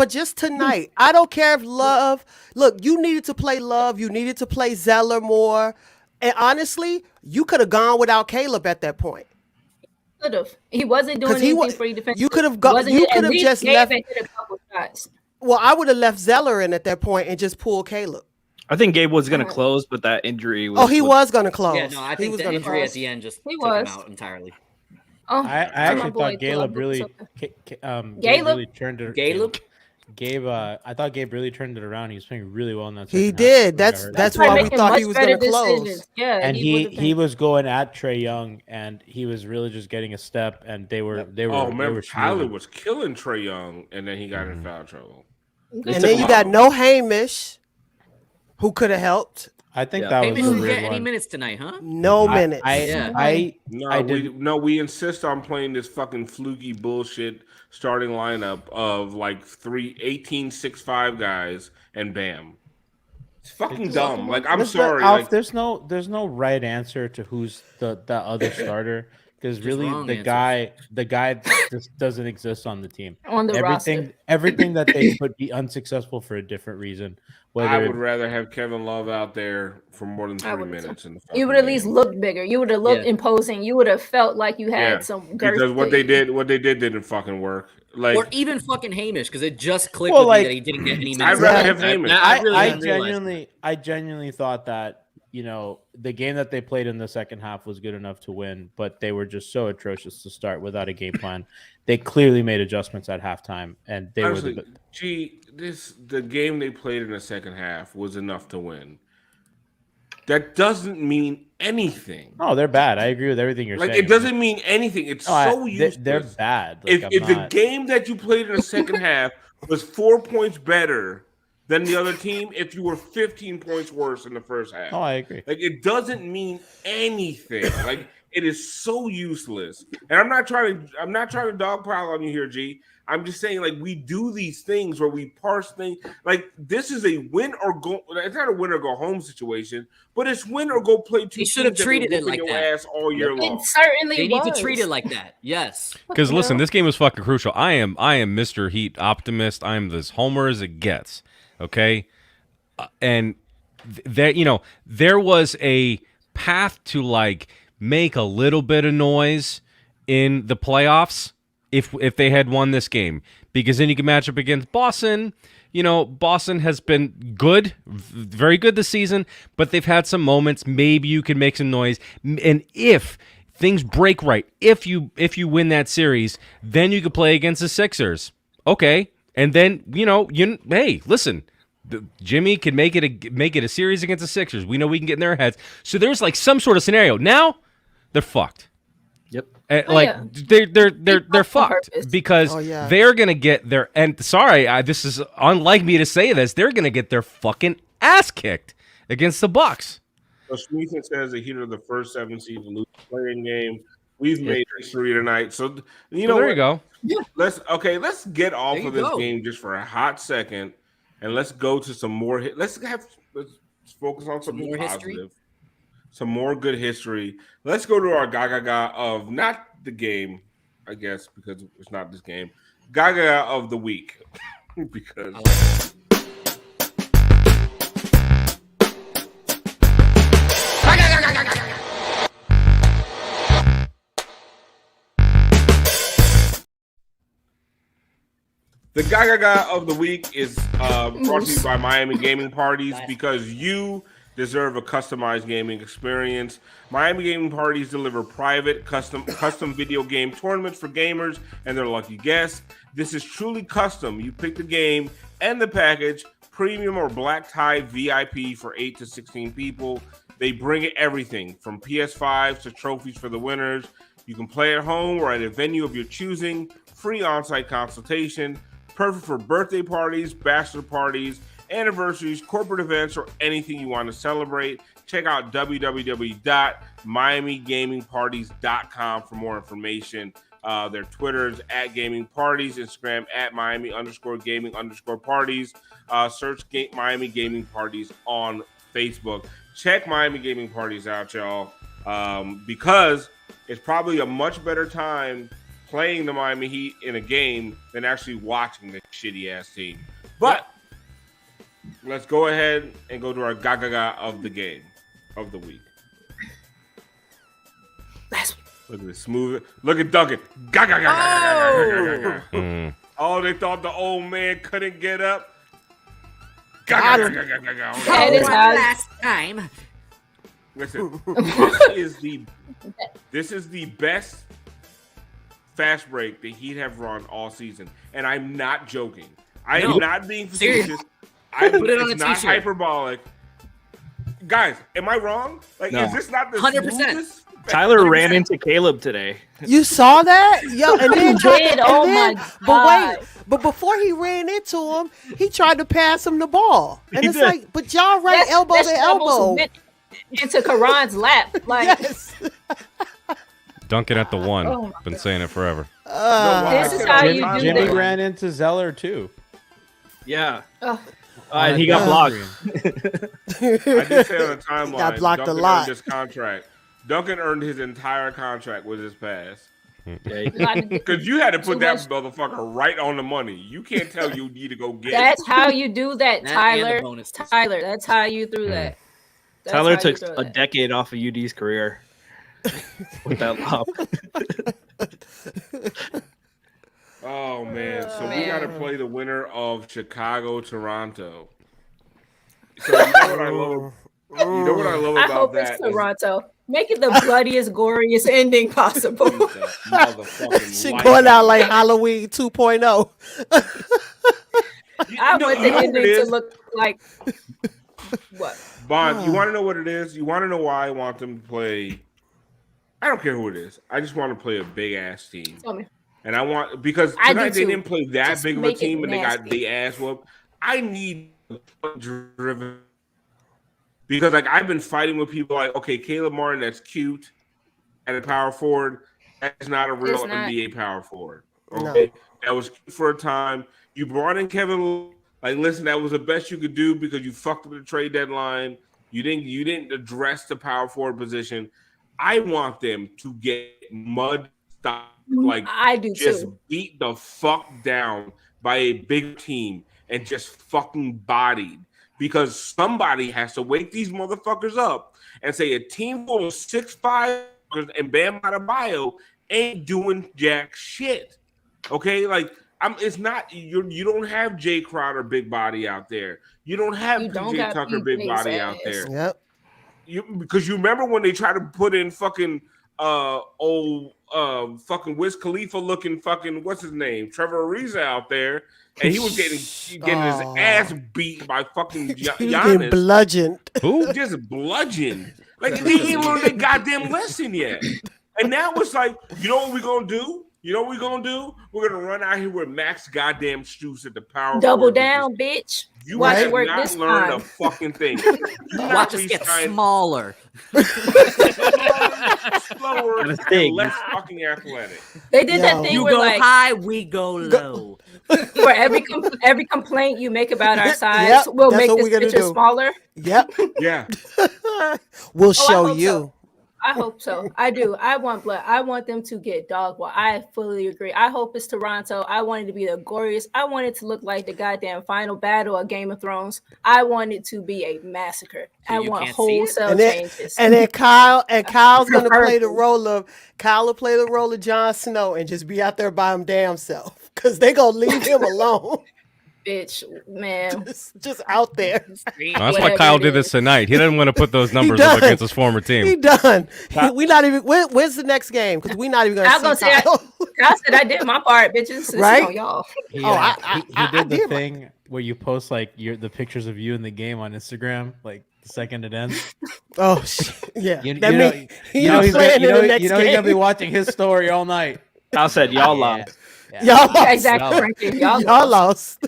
just tonight, I don't care if Love. Look, you needed to play Love. You needed to play Zeller more. And honestly, you could have gone without Caleb at that point. Could have. He wasn't doing 'Cause he anything wa- for you defensively. you could have He got- wasn't you hit- could at have least just Gabe left- had hit a couple shots. Well, I would have left Zeller in at that point and just pulled Caleb. I think Gabe was going to close, but that injury was. Oh, he was going to close. Yeah, no, I he think was the going to injury close. at the end just He took him was. out entirely. Oh, I my actually boy, thought Caleb Caleb. really, Caleb? really turned it. Caleb? Gabe, I thought Gabe really turned it around. He was playing really well in that. He second half. did. When I That's heard that's that. why we Making thought much he was better going to close. decisions. Yeah, And would've been- he was going at Trey Young, and he was really just getting a step, and they were Oh, they remember were Tyler smoothing. was killing Trey Young, and then he got in foul trouble. And then you got no Hamish, who could have helped. I think Yeah. that Hamish was a didn't weird get any one. minutes tonight, huh? No minutes. We insist on playing this fucking fluky bullshit starting lineup of like 18-6-5 guys and bam. It's fucking dumb. Like, I'm sorry. Alf, Like, there's no right answer to who's the other starter because really wrong the answers. guy just doesn't exist on the team. on the roster. Everything that they could be unsuccessful for a different reason. I Whether would rather have Kevin Love out there for more than 3 minutes. In the You would fucking at least game. look bigger. You would have looked Yeah. imposing. You would have felt like you had Yeah, some girth. because what to they you. did didn't fucking work. Like, Or even fucking Hamish, because it just clicked Well, with like, me that he didn't get any minutes. I'd rather have I- Hamish. I really didn't realize I genuinely thought that the game that they played in the second half was good enough to win, but they were just so atrocious to start without a game plan. They clearly made adjustments at halftime, and they honestly, were the game they played in the second half was enough to win. That doesn't mean anything. Oh, they're bad. I agree with everything you're Like, saying. it doesn't mean anything. It's so useless. They're bad. Like, If the game that you played in the second half was 4 points better than the other team if you were 15 points worse in the first half. Oh, I agree. Like, it doesn't mean anything. Like, it is so useless. And I'm not trying to dogpile on you here, G. I'm just saying, like, we do these things where we parse things. Like, this is a win or go. It's not a win or go home situation, but it's win or go play two. He should have treated it like your that. ass all year long. It certainly They need was. to treat it like that. Yes. Because listen, this game was fucking crucial. I am Mr. Heat optimist. I am as homer as it gets. Okay, and there was a path to like make a little bit of noise in the playoffs if they had won this game, because then you can match up against Boston. Boston has been good, very good this season, but they've had some moments. Maybe you can make some noise, and if things break right, if you win that series, then you could play against the Sixers. Okay, and then hey, listen. Jimmy can make it a series against the Sixers. We know we can get in their heads. So there's like some sort of scenario. Now they're fucked. Yep. They're fucked because they're gonna get their this is unlike me to say this. They're gonna get their fucking ass kicked against the Bucks. So Schmeathan says the Heat are the first 7 seed to lose the playing game. We've made history tonight. So there you go. Let's get off of this game just for a hot second, and let's go to some more. Let's focus on something more positive. History? Some more good history. Let's go to our Gaga of not the game, I guess, because it's not this game. Gaga of the week. Because the Gaga of the week is brought to you by Miami Gaming Parties, because you deserve a customized gaming experience. Miami Gaming Parties deliver private, custom video game tournaments for gamers and their lucky guests. This is truly custom. You pick the game and the package, premium or black tie VIP for 8 to 16 people. They bring everything from PS5s to trophies for the winners. You can play at home or at a venue of your choosing. Free on-site consultation. Perfect for birthday parties, bachelor parties, anniversaries, corporate events, or anything you want to celebrate. Check out www.miamigamingparties.com for more information. Their Twitter's at Gaming Parties, Instagram at Miami_gaming_parties. Search Miami Gaming Parties on Facebook. Check Miami Gaming Parties out, y'all, because it's probably a much better time playing the Miami Heat in a game than actually watching the shitty ass team. But let's go ahead and go to our Gaga of the game of the week. Look at this smooth. Look at Duncan. Gaga. Oh, they thought the old man couldn't get up. Last time. Listen, this is the best fast break the Heat have run all season, and I'm not joking. I am not being facetious. It's not hyperbolic. Guys, am I wrong? Like, is this not the 100%? Tyler ran into Caleb today. You saw that? Yo, and then my God. But before he ran into him, he tried to pass him the ball. And it's like, but y'all ran elbow to elbow into Karan's lap. Like, yes. Dunking at the one. Been saying it forever. This is how you do Jimmy that. ran into Zeller too. Yeah. And he got blocked. I did say on the timeline, got blocked Duncan a lot. earned his contract. Duncan earned his entire contract with his pass. Because you had to put that motherfucker right on the money. You can't tell you need to go get That's how you do that, Tyler. Tyler, that's how you threw that. That's Tyler how you took throw a that. decade off of UD's career with that lob. Oh man! So we got to play the winner of Chicago-Toronto. So you know what I love? You know what I love I about hope that? it's Toronto. Make it the bloodiest, goriest ending possible. She going out like Halloween 2.0. I want the ending to look like what? Bond, you want to know what it is? You want to know why I want them to play? I don't care who it is. I just want to play a big ass team. Tell me. And I want, because tonight they didn't play that big of a team and they got the ass whooped. I need driven. Because like I've been fighting with people like, okay, Caleb Martin, that's cute at a power forward. That's not a real NBA power forward. Okay, no. That was cute for a time. You brought in Kevin. Like, listen, that was the best you could do because you fucked up the trade deadline. You didn't address the power forward position. I want them to get mud stopped. Like, I do just too. beat the fuck down by a big team and just fucking bodied. Because somebody has to wake these motherfuckers up and say a team full of 6'5" and Bam Adebayo ain't doing jack shit. Okay, like it's not you don't have Jay Crowder big body out there. You don't have PJ Tucker big body out there. Yep. Because you remember when they tried to put in fucking fucking Wiz Khalifa looking fucking what's his name Trevor Ariza out there, and he was getting his ass beat by fucking Giannis. Bludgeoned. Who? Just bludgeoned. Like they ain't learned their goddamn lesson yet. And now it's like, you know what we're gonna do? You know what we're gonna do? We're gonna run out here with Max goddamn Strus at the power. Double down, bitch. You Watch have it work not this learned time. a fucking thing. Watch us get smaller. Slower and less fucking athletic. They did that thing you where go like high, we go low. for every complaint you make about our size, we'll make this picture smaller. Yep. Yeah. We'll show you. So. I hope so. I do. I want blood. I want them to get dog walk. I fully agree. I hope it's Toronto. I want it to be the glorious. I want it to look like the goddamn final battle of Game of Thrones. I want it to be a massacre. So I want wholesale changes. And then Kyle's gonna play the role of Jon Snow and just be out there by him damn self because they gonna leave him alone. Bitch, man, just out there. That's why Kyle did this tonight. He doesn't want to put those numbers up against his former team. He done. We not even. When's the next game? Because we not even gonna. I was gonna say. I said I did my part, bitches. Right? On y'all. He did the thing where you post like the pictures of you in the game on Instagram, like the second it ends. Oh shit! Yeah. You know he's gonna be watching his story all night. I said y'all lost. Y'all lost. Exactly. Y'all lost.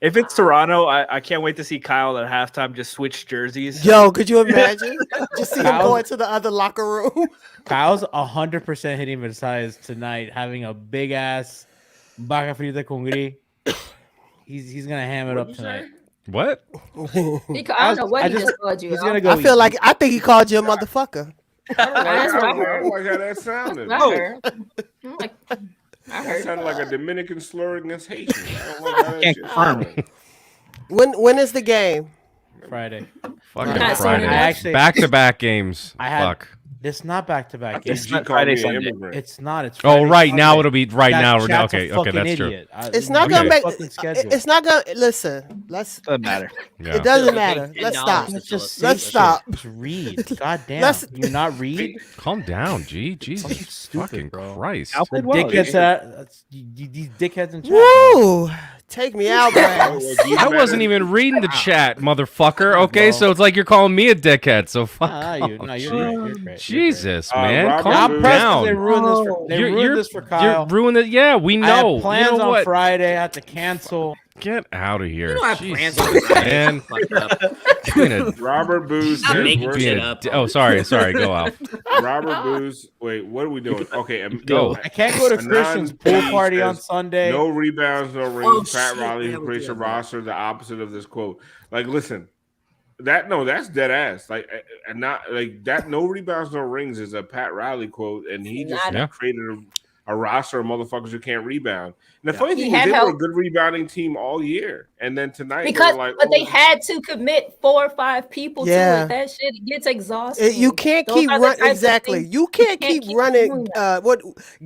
If it's Toronto, I can't wait to see Kyle at halftime just switch jerseys. Yo, could you imagine? Just see him go into the other locker room. Kyle's 100% hitting Versailles tonight, having a big ass vaca frita con gris. He's gonna ham it up tonight. What? I don't know what he just called you. I think he called you a motherfucker. I don't like how that sounded. I heard. That sounded like a Dominican slur against Haitians. I don't like how that shit sounded. When is the game? Friday. Fucking Friday. Back-to-back games. Fuck. It's not back-to-back games. It's not Friday, Sunday. It's not. It's Friday, right Sunday. now it'll be right now. Okay, that's idiot. true. It's not gonna make. It's not gonna listen. Doesn't matter. Yeah. It doesn't matter. Let's stop. Let's stop. Just read. God damn. You not read? Calm down, G. Jesus fucking Christ. These dickheads in chat. Woo! Take me out, man. I wasn't even reading the chat, motherfucker. Okay, so it's like you're calling me a dickhead. So fuck. You're great. Jesus, man, calm I'm down. They ruined this for Kyle. You're ruined it. Yeah, we know. I had plans on Friday. I had to cancel. Get out of here. You don't have plans on Friday. Man. Robert Booze. Stop making shit up. Oh, sorry. Go out. Robert Booze. Wait, what are we doing? Okay, go. I can't go to Christian's pool party on Sunday. No rebounds, no rings. Pat Riley who creates a roster. The opposite of this quote. Like, listen. That's dead ass. Like, and not like that. No rebounds, no rings is a Pat Riley quote, and he just created a roster of motherfuckers who can't rebound. And the funny thing is, they were a good rebounding team all year, and then tonight they had to commit 4 or 5 people to it. That shit gets exhausting. You can't keep running exactly. You can't keep running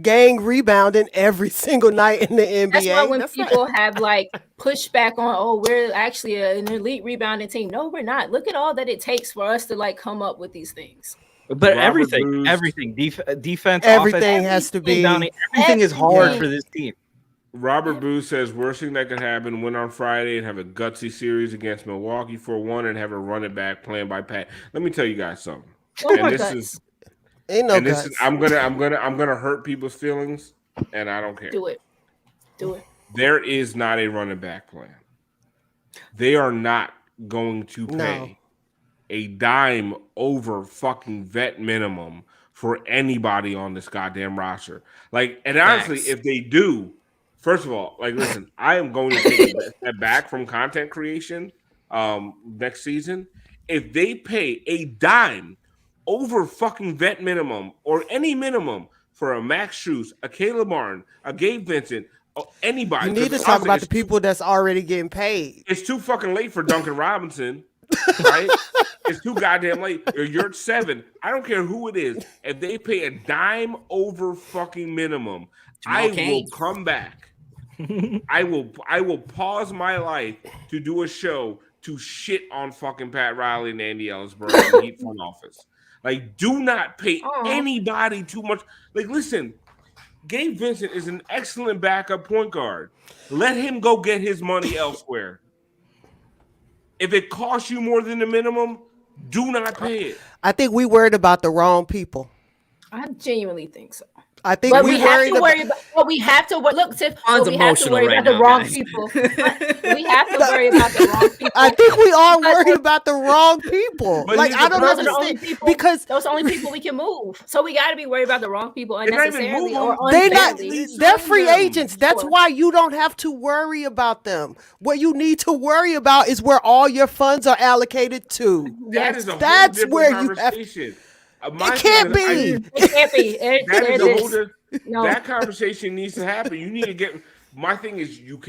gang rebounding every single night in the NBA. That's why when people have like pushback on, we're actually an elite rebounding team. No, we're not. Look at all that it takes for us to like come up with these things. But everything, defense, everything offense, has to be. Everything is hard for this team. Robert Booth says worst thing that could happen: win on Friday and have a gutsy series against Milwaukee 4-1 and have a run it back playing by Pat. Let me tell you guys something. I'm gonna hurt people's feelings, and I don't care. Do it. There is not a running back plan. They are not going to pay No. a dime over fucking vet minimum for anybody on this goddamn roster. Like, and honestly, Facts. if they do, first of all, like, listen, I am going to take a step back from content creation next season. If they pay a dime over fucking vet minimum or any minimum for a Max Strus, a Caleb Martin, a Gabe Vincent, anybody. You need to talk about the people that's already getting paid. It's too fucking late for Duncan Robinson, right? It's too goddamn late. Or you're at 7. I don't care who it is. If they pay a dime over fucking minimum, I will come back. I will pause my life to do a show to shit on fucking Pat Riley and Andy Ellisberg in the Heat front office. Like, do not pay anybody too much. Like, listen, Gabe Vincent is an excellent backup point guard. Let him go get his money elsewhere. If it costs you more than the minimum, do not pay it. I think we worried about the wrong people. I genuinely think so. I think but we have to worry about. But we have to look. Tiff, we have to worry about the wrong people. We have to worry about the wrong people. I think we are worried about the wrong people. Like, I don't understand because those are the only people we can move. So we got to be worried about the wrong people unnecessarily or they're free agents. That's why you don't have to worry about them. What you need to worry about is where all your funds are allocated to. That's where you have. It can't be. It can't be. That conversation needs to happen. You need to get. My thing is, you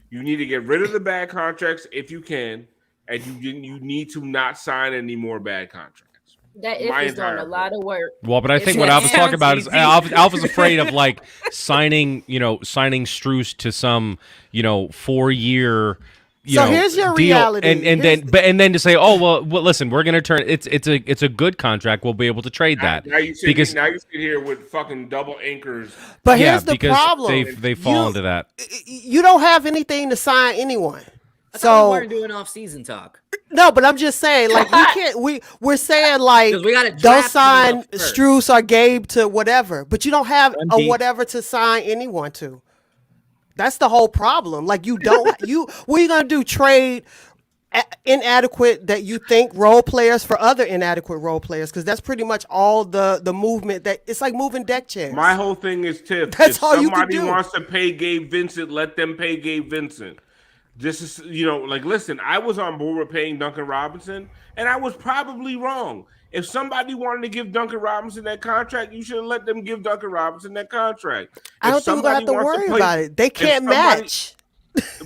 need to get rid of the bad contracts if you can, and you need to not sign any more bad contracts. That is doing a lot of work. Well, but I think what Alpha's talking about is Alpha's afraid of like signing Strus to some 4-year. So here's your reality, and then to say, oh well, listen, we're gonna turn it's a good contract. We'll be able to trade that now you sit here with fucking double anchors. But here's the problem: they fall into that. You don't have anything to sign anyone. So we weren't doing off-season talk. No, but I'm just saying, like, we can't. We're saying like don't sign Strus or Gabe to whatever, but you don't have a whatever to sign anyone to. That's the whole problem. Like, what are you going to do? Trade inadequate that you think role players for other inadequate role players? Because that's pretty much all the movement that it's like moving deck chairs. My whole thing is, Tiff, that's all you can do. If somebody wants to pay Gabe Vincent, let them pay Gabe Vincent. This is, like, listen, I was on board with paying Duncan Robinson, and I was probably wrong. If somebody wanted to give Duncan Robinson that contract, you should have let them give Duncan Robinson that contract. I don't think we're going to have to worry about it. They can't match.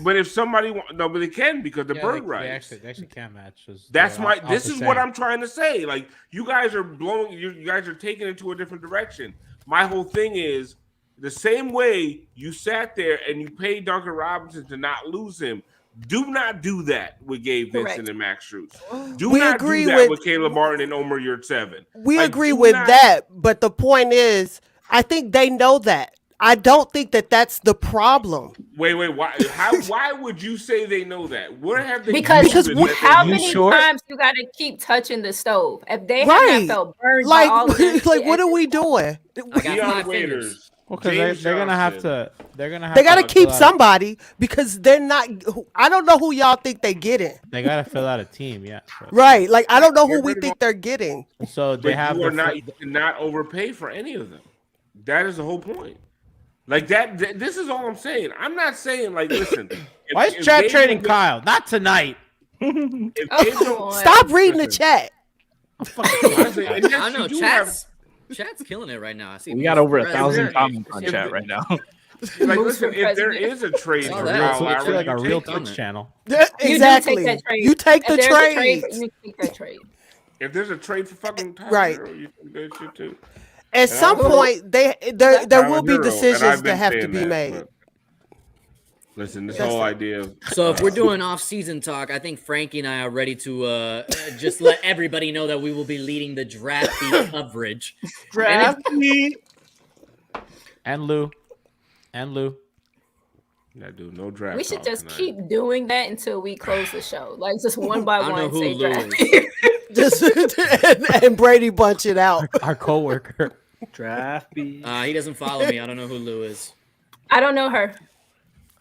But if somebody but they can because the bird rights. They actually can match. This is what I'm trying to say. Like, you guys are you guys are taking it to a different direction. My whole thing is the same way you sat there and you paid Duncan Robinson to not lose him. Do not do that with Gabe Vincent and Max Strus. Do not do that with Caleb Martin and Omer Yurtseven. We agree with that, but the point is, I think they know that. I don't think that that's the problem. Wait, why? Why would you say they know that? Where have they? Because how many times you got to keep touching the stove? If they haven't felt burned, like, by all of this, what are we doing? Dion Waiters. Because they're gonna have to. They gotta keep somebody because they're not. I don't know who y'all think they getting. They gotta fill out a team, yeah. Right, like I don't know who we think they're getting. So they have. You cannot overpay for any of them. That is the whole point. Like that. This is all I'm saying. I'm not saying like, listen. Why is Chad trading Kyle? Not tonight. Stop reading the chat. I know Chat's killing it right now. I see. We got over 1,000 comments on chat right now. Like, listen, if there is a trade for Kyle Lowry, like a real Twitch channel. Exactly. You take the trade. You take that trade. If there's a trade for fucking Tyler Hero, you take that shit too. At some point, there will be decisions that have to be made. Listen, this whole idea of so if we're doing off-season talk, I think Frankie and I are ready to just let everybody know that we will be leading the drafty coverage. Drafty and Lou. That dude, no draft. We should just keep doing that until we close the show. Like just one by one, say draft. Just and Brady bunch it out. Our coworker. Drafty. He doesn't follow me. I don't know who Lou is. I don't know her.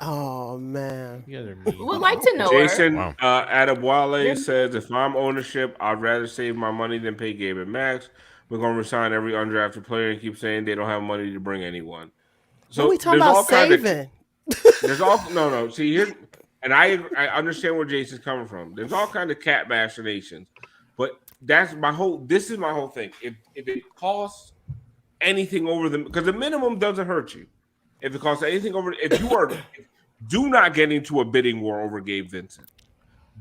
Oh man. You guys are mean. Would like to know Jason Wow. Adebayo says, if I'm ownership, I'd rather save my money than pay Gabe and Max. We're going to resign every undrafted player and keep saying they don't have money to bring anyone. So What we talking about saving? There's all no. See here, and I understand where Jason's coming from. There's all kind of cat machinations, but that's my whole. This is my whole thing. If it costs anything over because the minimum doesn't hurt you. If it costs anything over, do not get into a bidding war over Gabe Vincent.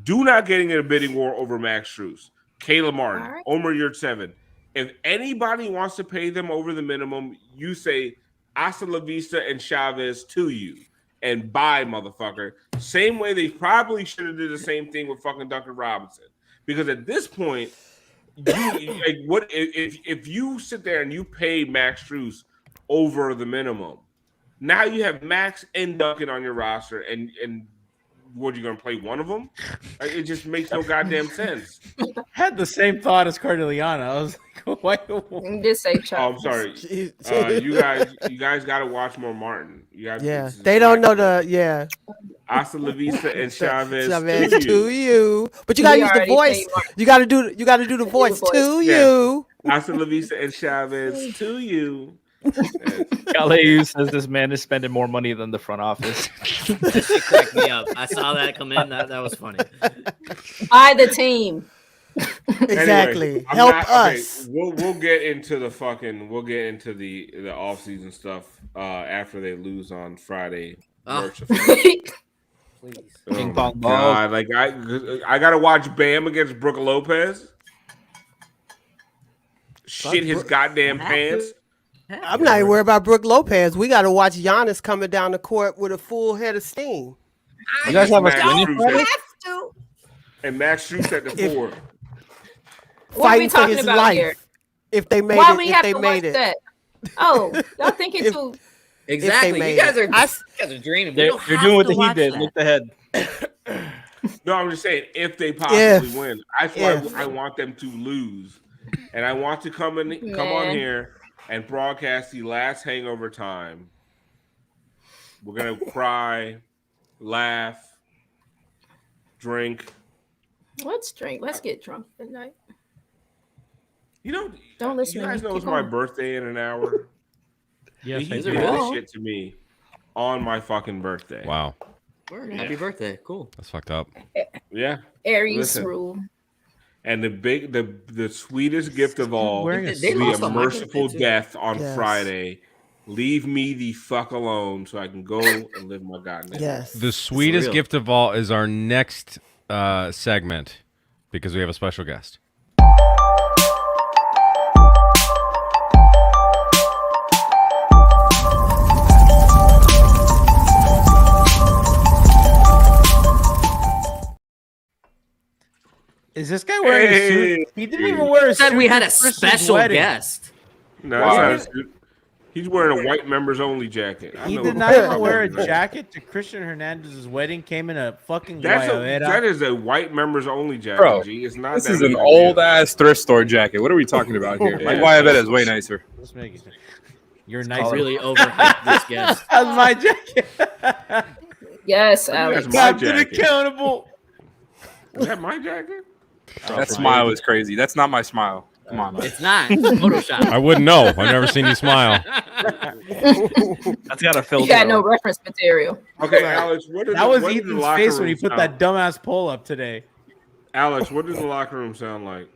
Do not get into a bidding war over Max Strus, Caleb Martin, Right. Omer Yurtseven. If anybody wants to pay them over the minimum, you say hasta la vista and Chavez to you and buy, motherfucker. Same way they probably should have did the same thing with fucking Duncan Robinson. Because at this point, what if you sit there and you pay Max Strus over the minimum? Now you have Max and Duncan on your roster, and what, you gonna play one of them? It just makes no goddamn sense. I had the same thought as Cardilliana. I was like, why? Just say Oh, I'm sorry. You guys got to watch more Martin. They don't know the Hasta la vista and Chavez to you. But you gotta use the voice. You gotta do the voice to you. Hasta la vista and Chavez to you. Galeu says this man is spending more money than the front office. That shit cracked me up. I saw that come in. That was funny. Buy the team. Exactly. Anyway, Help us. Okay, we'll get into the off season stuff after they lose on Friday. Please. Ping pong ball. God, like I gotta watch Bam against Brooke Lopez. Shit his goddamn pants. I'm not even worried about Brooke Lopez. We got to watch Giannis coming down the court with a full head of steam. You guys have a and Max Strus at the 4. What are we Fighting for talking his about life. here? If they made Why it, we if have they to made watch it. that? Oh, y'all thinking too. Exactly. made You guys it. are dreaming. We They're don't have doing what to the Heat watch did. that. Look ahead. No, I'm just saying if they possibly win. If. I want them to lose, and I want to come on here and broadcast the last Hangover time. We're gonna cry, laugh, drink. Let's drink. Let's get drunk tonight. You know, Don't listen you to guys me. know it's Keep my going. birthday in an hour. Yes, He I Is it did do. really? this shit to me on my fucking birthday. Wow, Word. Happy birthday. Cool. that's fucked up. Yeah. Aries Listen. rule. And the sweetest gift of all Wearing will a They be lost a on my merciful birthday, too. death on Yes. Friday. Leave me the fuck alone so I can go and live my goddamn life. Yes. The sweetest real. gift of all is our next segment because we have a special guest. Is this guy wearing a suit? He didn't even wear a suit. Said we had a to Chris's special wedding. guest. No, Wow. it's not a suit. He's wearing a white members only jacket. I He know did what not the even fuck wear a that is. jacket to Christian Hernandez's wedding. Came in a fucking That guayabera. is a white members only jacket, Bro, G. It's not This that is an big a old deal. ass thrift store jacket. What are we talking about here? My Yeah. Guayabera is way nicer. Let's make it. You're I nice. really overhyped this guest. That's my jacket. Yes, That's Alex. my Captain jacket. accountable. Is that my jacket? That smile is crazy. That's not my smile. Come on, man. It's not. It's Photoshop. I wouldn't know. I've never seen you smile. That's got a You filter. got no on. reference material. Okay, Alex. What That was what does the Ethan's locker face when he room put sound- that dumbass poll up today. Alex, what does the locker room sound like?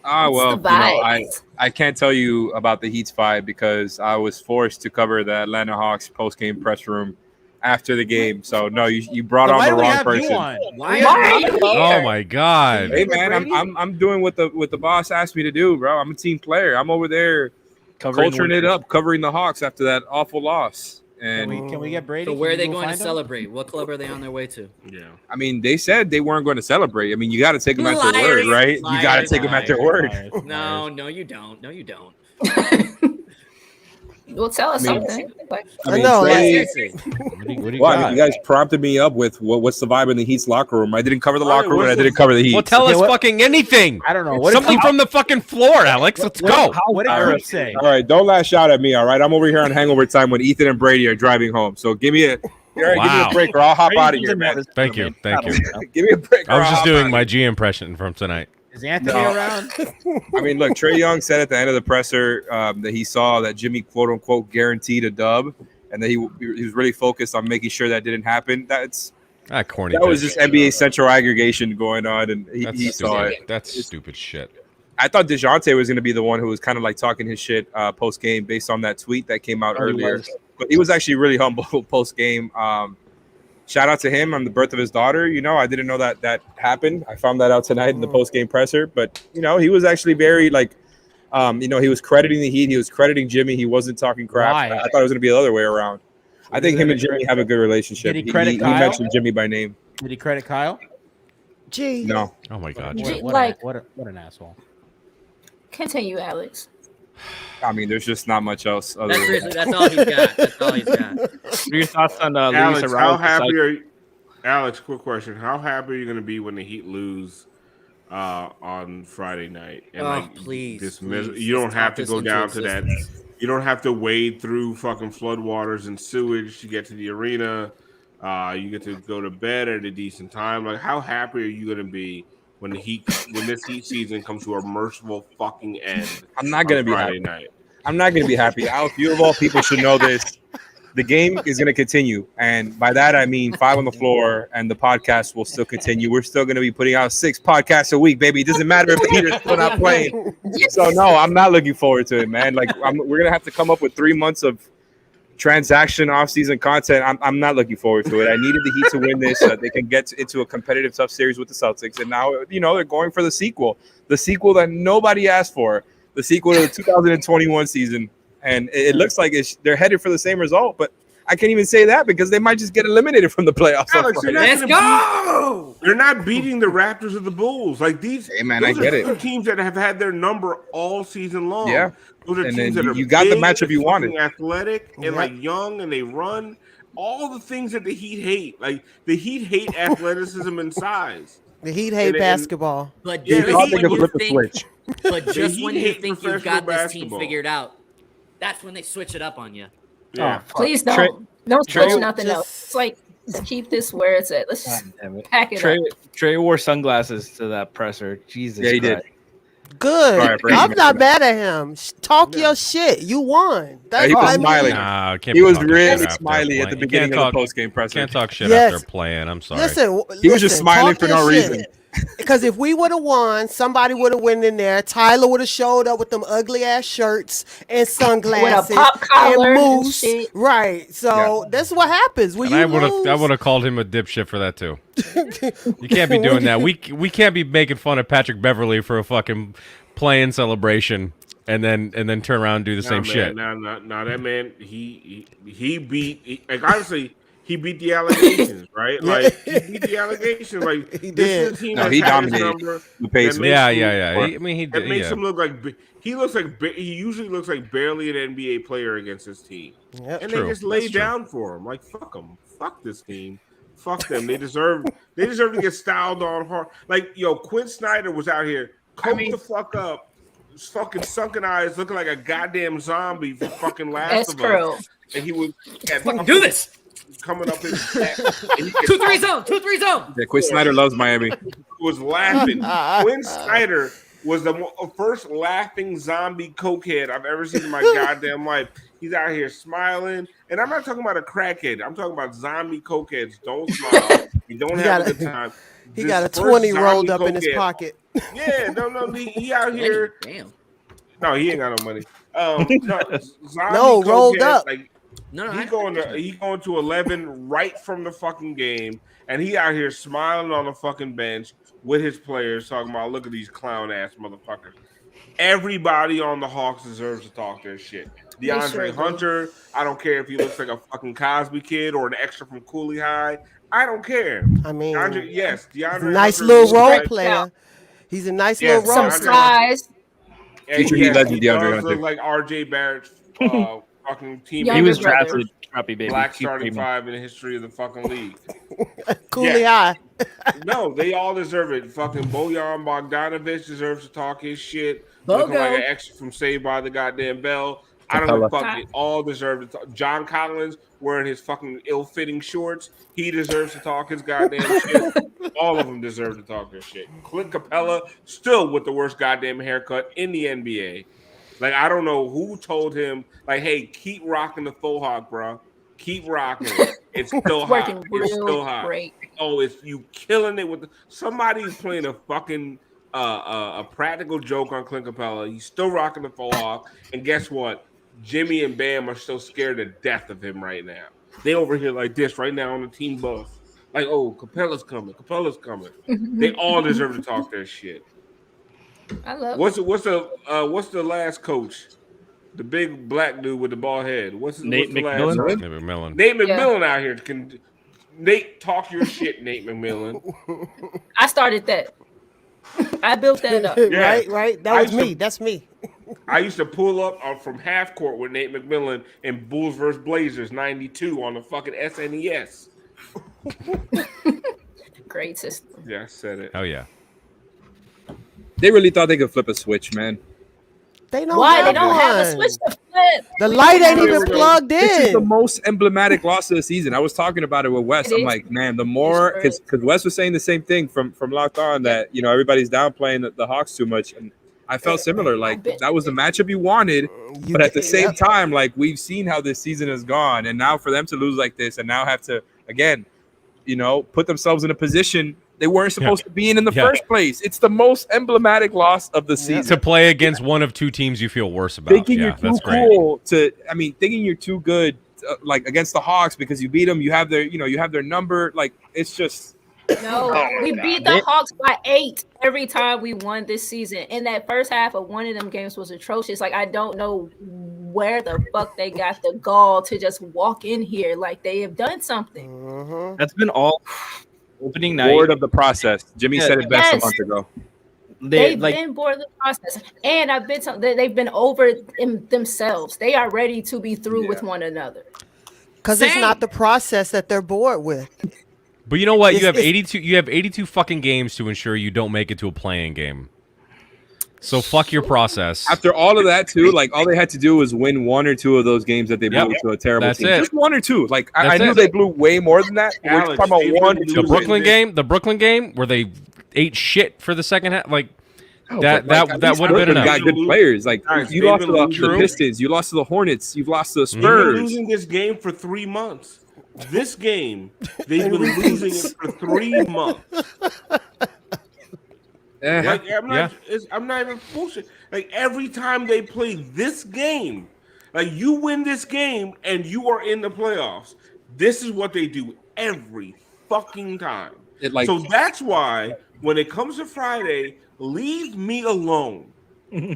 Ah, It's well, the you know, vibes. I can't tell you about the Heat's vibe because I was forced to cover the Atlanta Hawks post-game press room after the game. So no, you brought So on why the do we wrong have person. you on? Why are you Oh here? my god. Hey man, I'm doing what the boss asked me to do, bro. I'm a team player. I'm over there culturing it up, covering the Hawks after that awful loss. And Can we get Brady? So Can where are you they go going to find him? celebrate? What club are they on their way to? Yeah. I mean, they said they weren't going to celebrate. I mean, you got to take them at their Liars. word, right? You got to Liars. take them at their word. No, no, you don't. No, you don't. Well, tell us I mean, something. Like, I know, Trey- Seriously. What do you Well, got? you guys prompted me up with what's the vibe in the Heat's locker room. I didn't cover the All right, locker room, and I what's didn't cover the Heat. Well, tell Okay, us what- fucking anything. I don't know. What Something from the fucking floor, Alex. Let's go. What did All Chris right. say? All right, don't lash out at me. All right, I'm over here on hangover time when Ethan and Brady are driving home. So give me Gary, give me a break or I'll hop out of here, man. Thank you. Thank you. Give me a break. I was just doing my G impression from tonight. Is Anthony around? I mean, look, Trae Young said at the end of the presser that he saw that Jimmy, quote unquote, guaranteed a dub, and that he was really focused on making sure that didn't happen. That's corny. That was just NBA Central aggregation going on, and he saw it. That's stupid shit. I thought DeJounte was going to be the one who was kind of like talking his shit post game based on that tweet that came out earlier. But he was actually really humble post game. Shout out to him on the birth of his daughter. You know, I didn't know that happened. I found that out tonight in the post game presser. But you know, he was actually very like, you know, he was crediting the Heat. He was crediting Jimmy. He wasn't talking crap. I thought it was going to be the other way around. I think him and Jimmy have a good relationship. Did he credit Kyle? He mentioned Jimmy by name. Did he credit Kyle? Gee. No. Oh my God. What an asshole. Continue, Alex. I mean, there's just not much else. That's all he's got. That's all he's got. What are your thoughts on Alex? How happy are you? Alex, quick question: how happy are you going to be when the Heat lose on Friday night? And please, you don't have to go down to that. You don't have to wade through fucking floodwaters and sewage to get to the arena. You get to go to bed at a decent time. Like, how happy are you going to be when this Heat season comes to a merciful fucking end? I'm not going to be Friday happy. night. I'm not going to be happy. Alex, you of all people should know this. The game is going to continue. And by that, I mean 5 on the floor, and the podcast will still continue. We're still going to be putting out 6 podcasts a week, baby. It doesn't matter if the Heat are still not playing. So, no, I'm not looking forward to it, man. Like, we're going to have to come up with 3 months of transaction off-season content. I'm not looking forward to it. I needed the Heat to win this so that they can get into a competitive, tough series with the Celtics. And now, you know, they're going for the sequel that nobody asked for, the sequel to the 2021 season. And it looks like they're headed for the same result, but I can't even say that because they might just get eliminated from the playoffs. Alex, let's go! They're not beating the Raptors or the Bulls. Like these, hey man, I get it. Teams that have had their number all season long. Yeah, those are and teams then that are you got big, the matchup you wanted. Athletic and like young, and they run. All the things that the Heat hate. Like the Heat hate athleticism and size. The Heat hate basketball. But yeah, just when you think, you've got this team figured out, that's when they switch it up on you. Yeah. Please don't switch nothing else. It's like, just keep this where it's at. Let's just pack it up. Trae wore sunglasses to that presser. Jesus yeah, he Christ. did. Good. I'm not mad at him. Talk your shit. You won. That's he was smiling. Nah, he was really smiley at the beginning of the post-game presser. Can't talk shit after playing. I'm sorry. He was just smiling for no reason. Because if we would have won, somebody would have went in there. Tyler would have showed up with them ugly ass shirts and sunglasses with a pop collar and moose. and shit. Right. So that's what happens when I would have called him a dipshit for that too. You can't be doing that. We can't be making fun of Patrick Beverly for a fucking playing celebration and then turn around and do the same shit. No, that man, he beat honestly. He beat the allegations, right? Like he beat the allegations. Like he this did. is a team No, he dominated. Yeah. He makes him look like he usually looks like barely an NBA player against his team, and they just lay down for him. Like fuck them, fuck this team, fuck them. They deserve to get styled on hard. Like Quinn Snyder was out here coked the fuck up. Fucking sunken eyes, looking like a goddamn zombie for fucking Last of Us. And he was do this. Coming up his back. 2-3 zone. Yeah, Quinn Snyder loves Miami. Was laughing. Quinn Snyder was the first laughing zombie cokehead I've ever seen in my goddamn life. He's out here smiling, and I'm not talking about a crackhead. I'm talking about zombie cokeheads. Don't smile. You don't have a good time. He got a 20 rolled up in his pocket. Yeah, no, he out here. Damn. No, he ain't got no money. No, rolled up. Like, he going to 11 right from the fucking game, and he out here smiling on the fucking bench with his players, talking about look at these clown ass motherfuckers. Everybody on the Hawks deserves to talk their shit. DeAndre Hunter, I don't care if he looks like a fucking Cosby kid or an extra from Cooley High. I don't care. I mean, DeAndre nice Hunter little role player. He's a nice little role player. Some size. Future Heat legend DeAndre Hunter. Look like RJ Barrett's fucking team. He was drafted. Baby. Black starting 5 in the history of the fucking league. Cooley High. No, they all deserve it. Fucking Bojan Bogdanovic deserves to talk his shit. Looking like an extra from Saved by the Goddamn Bell. I don't Capella. fuck. They all deserve to talk. John Collins wearing his fucking ill-fitting shorts. He deserves to talk his goddamn shit. All of them deserve to talk their shit. Clint Capella still with the worst goddamn haircut in the NBA. Like, I don't know who told him, like, hey, keep rocking the faux hawk, bro. Keep rocking it. It's still hot. Working It's real still hot. great. Oh, it's you killing it with somebody's playing a fucking a practical joke on Clint Capella. He's still rocking the faux hawk. And guess what? Jimmy and Bam are still scared to death of him right now. They over here like this right now on the team bus. Like, oh, Capella's coming. Capella's coming. They all deserve to talk their shit. I love. What's the last coach? The big black dude with the bald head. What's the last? Nate McMillan. Nate McMillan out here. Nate, talk your shit, Nate McMillan. I started that. I built that up. Yeah. Right. That was me. That's me. I used to pull up from half court with Nate McMillan in Bulls vs. Blazers '92 on the fucking SNES. Great system. Yeah, I said it. Oh yeah. They really thought they could flip a switch, man. They don't Why have they don't have a one. switch to flip? The light ain't even plugged This is the in. most emblematic loss of the season. I was talking about it with Wes. It I'm is. like, man, the more because Wes was saying the same thing from Locked On that everybody's downplaying the Hawks too much, and I felt similar. Like that was the matchup you wanted, but at the same time, like we've seen how this season has gone, and now for them to lose like this and now have to again, put themselves in a position they weren't supposed to be in the first place. It's the most emblematic loss of the season. To play against one of two teams you feel worse about. Thinking you're too cool thinking you're too good, like against the Hawks because you beat them. You have their number. Like it's just. No, we beat the Hawks by 8 every time we won this season. And that first half of one of them games was atrocious. Like, I don't know where the fuck they got the gall to just walk in here. Like, they have done something. That's been all opening night. Bored of the process. Jimmy said it best a month ago. They've been bored of the process. And they've been over themselves. They are ready to be through with one another. Because it's not the process that they're bored with. But you know what? You have 82. You have 82 fucking games to ensure you don't make it to a playing game. So fuck your process. After all of that, too, like all they had to do was win one or two of those games that they blew to a terrible team. Just one or two. Like I knew they blew way more than that. We're talking about one. The Brooklyn game, where they ate shit for the second half. Like that would have been enough. Got good players. Like you lost to the Pistons, you lost to the Hornets, you've lost to the Spurs. They've been losing this game for 3 months. This game, they've been losing it for 3 months. Like, I'm not even bullshit. Like every time they play this game, like you win this game and you are in the playoffs. This is what they do every fucking time. So that's why when it comes to Friday, leave me alone. Leave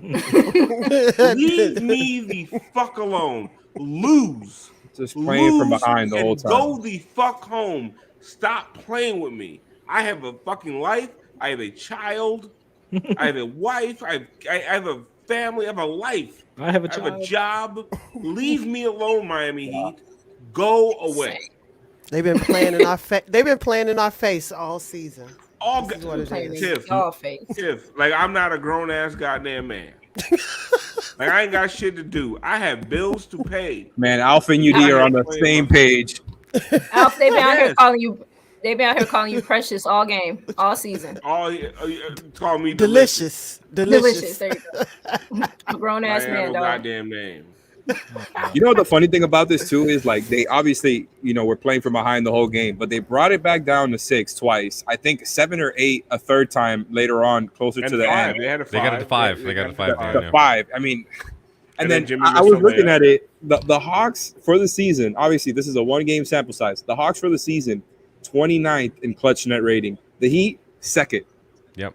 me the fuck alone. Lose. Just playing from behind the whole time. Go the fuck home. Stop playing with me. I have a fucking life. I have a child. I have a wife. I have a family. I have a life. I have a job. Leave me alone, Miami Heat. Go away. They've been playing in our face. They've been playing in our face all season. Tiff, like I'm not a grown ass goddamn man. Like I ain't got shit to do. I have bills to pay. Man, Alpha and UD are on the same page. Alpha, they've been out here calling you. They've been out here calling you precious all game, all season. Call me delicious. There you go. A grown ass man, dog. Goddamn name. You know the funny thing about this too is like they obviously were playing from behind the whole game, but they brought it back down to 6 twice. I think 7 or 8 a third time later on, closer to the end. They had a 5. They got it to 5. They got it to 5. 5. I mean, and then I was looking at it. The Hawks for the season. Obviously, this is a 1-game sample size. The Hawks for the season, 29th in clutch net rating. The Heat, 2nd. Yep.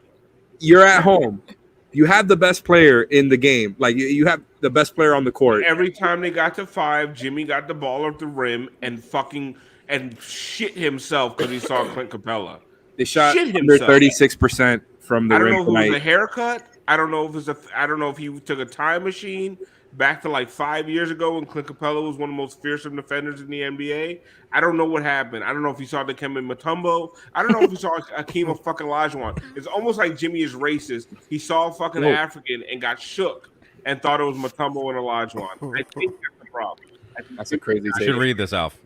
You're at home. You have the best player in the game. Like you have the best player on the court. Every time they got to 5, Jimmy got the ball at the rim and shit himself because he saw Clint Capella. They shot under 36% from the rim. I don't know if tonight. it was a haircut. I don't know if he took a time machine back to like 5 years ago when Clint Capella was one of the most fearsome defenders in the NBA. I don't know what happened. I don't know if he saw Dikembe Mutombo. I don't know if he saw Akeem fucking Olajuwon. It's almost like Jimmy is racist. He saw a fucking African and got shook. and thought it was Mutombo and Olajuwon. I think that's the problem. That's a crazy You take. should read this, Alf.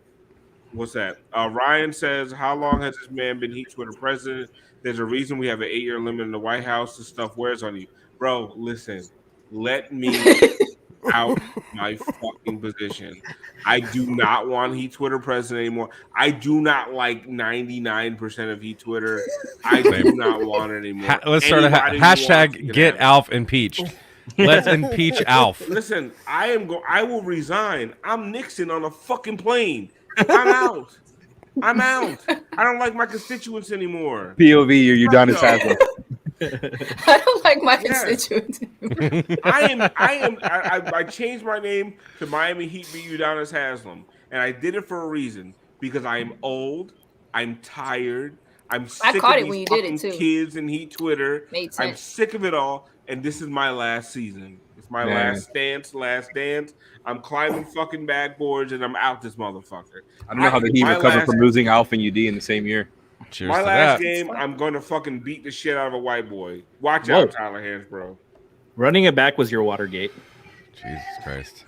What's that? Ryan says, how long has this man been Heat Twitter president? There's a reason we have an 8-year limit in the White House. This stuff wears on you. Bro, listen, let me out my fucking position. I do not want Heat Twitter president anymore. I do not like 99% of Heat Twitter. I do not want it anymore. Let's start a hashtag get Alf impeached. Let's impeach Alf. Listen, I will resign. I'm Nixon on a fucking plane. I'm out. I'm out. I don't like my constituents anymore. POV, you're Udonis Haslam. I don't like my constituents. I changed my name to Miami Heat beat Udonis Haslam, and I did it for a reason because I am old. I'm tired. I'm sick of these fucking kids in Heat Twitter. I'm sick of it all, and this is my last season. It's my last dance. I'm climbing fucking backboards, and I'm out this motherfucker. I don't know how the Heat recovered from losing Alf and UD in the same year. Cheers my to last that. game, I'm going to fucking beat the shit out of a white boy. Watch out, Tyler Hansbrough. Running it back was your Watergate. Jesus Christ.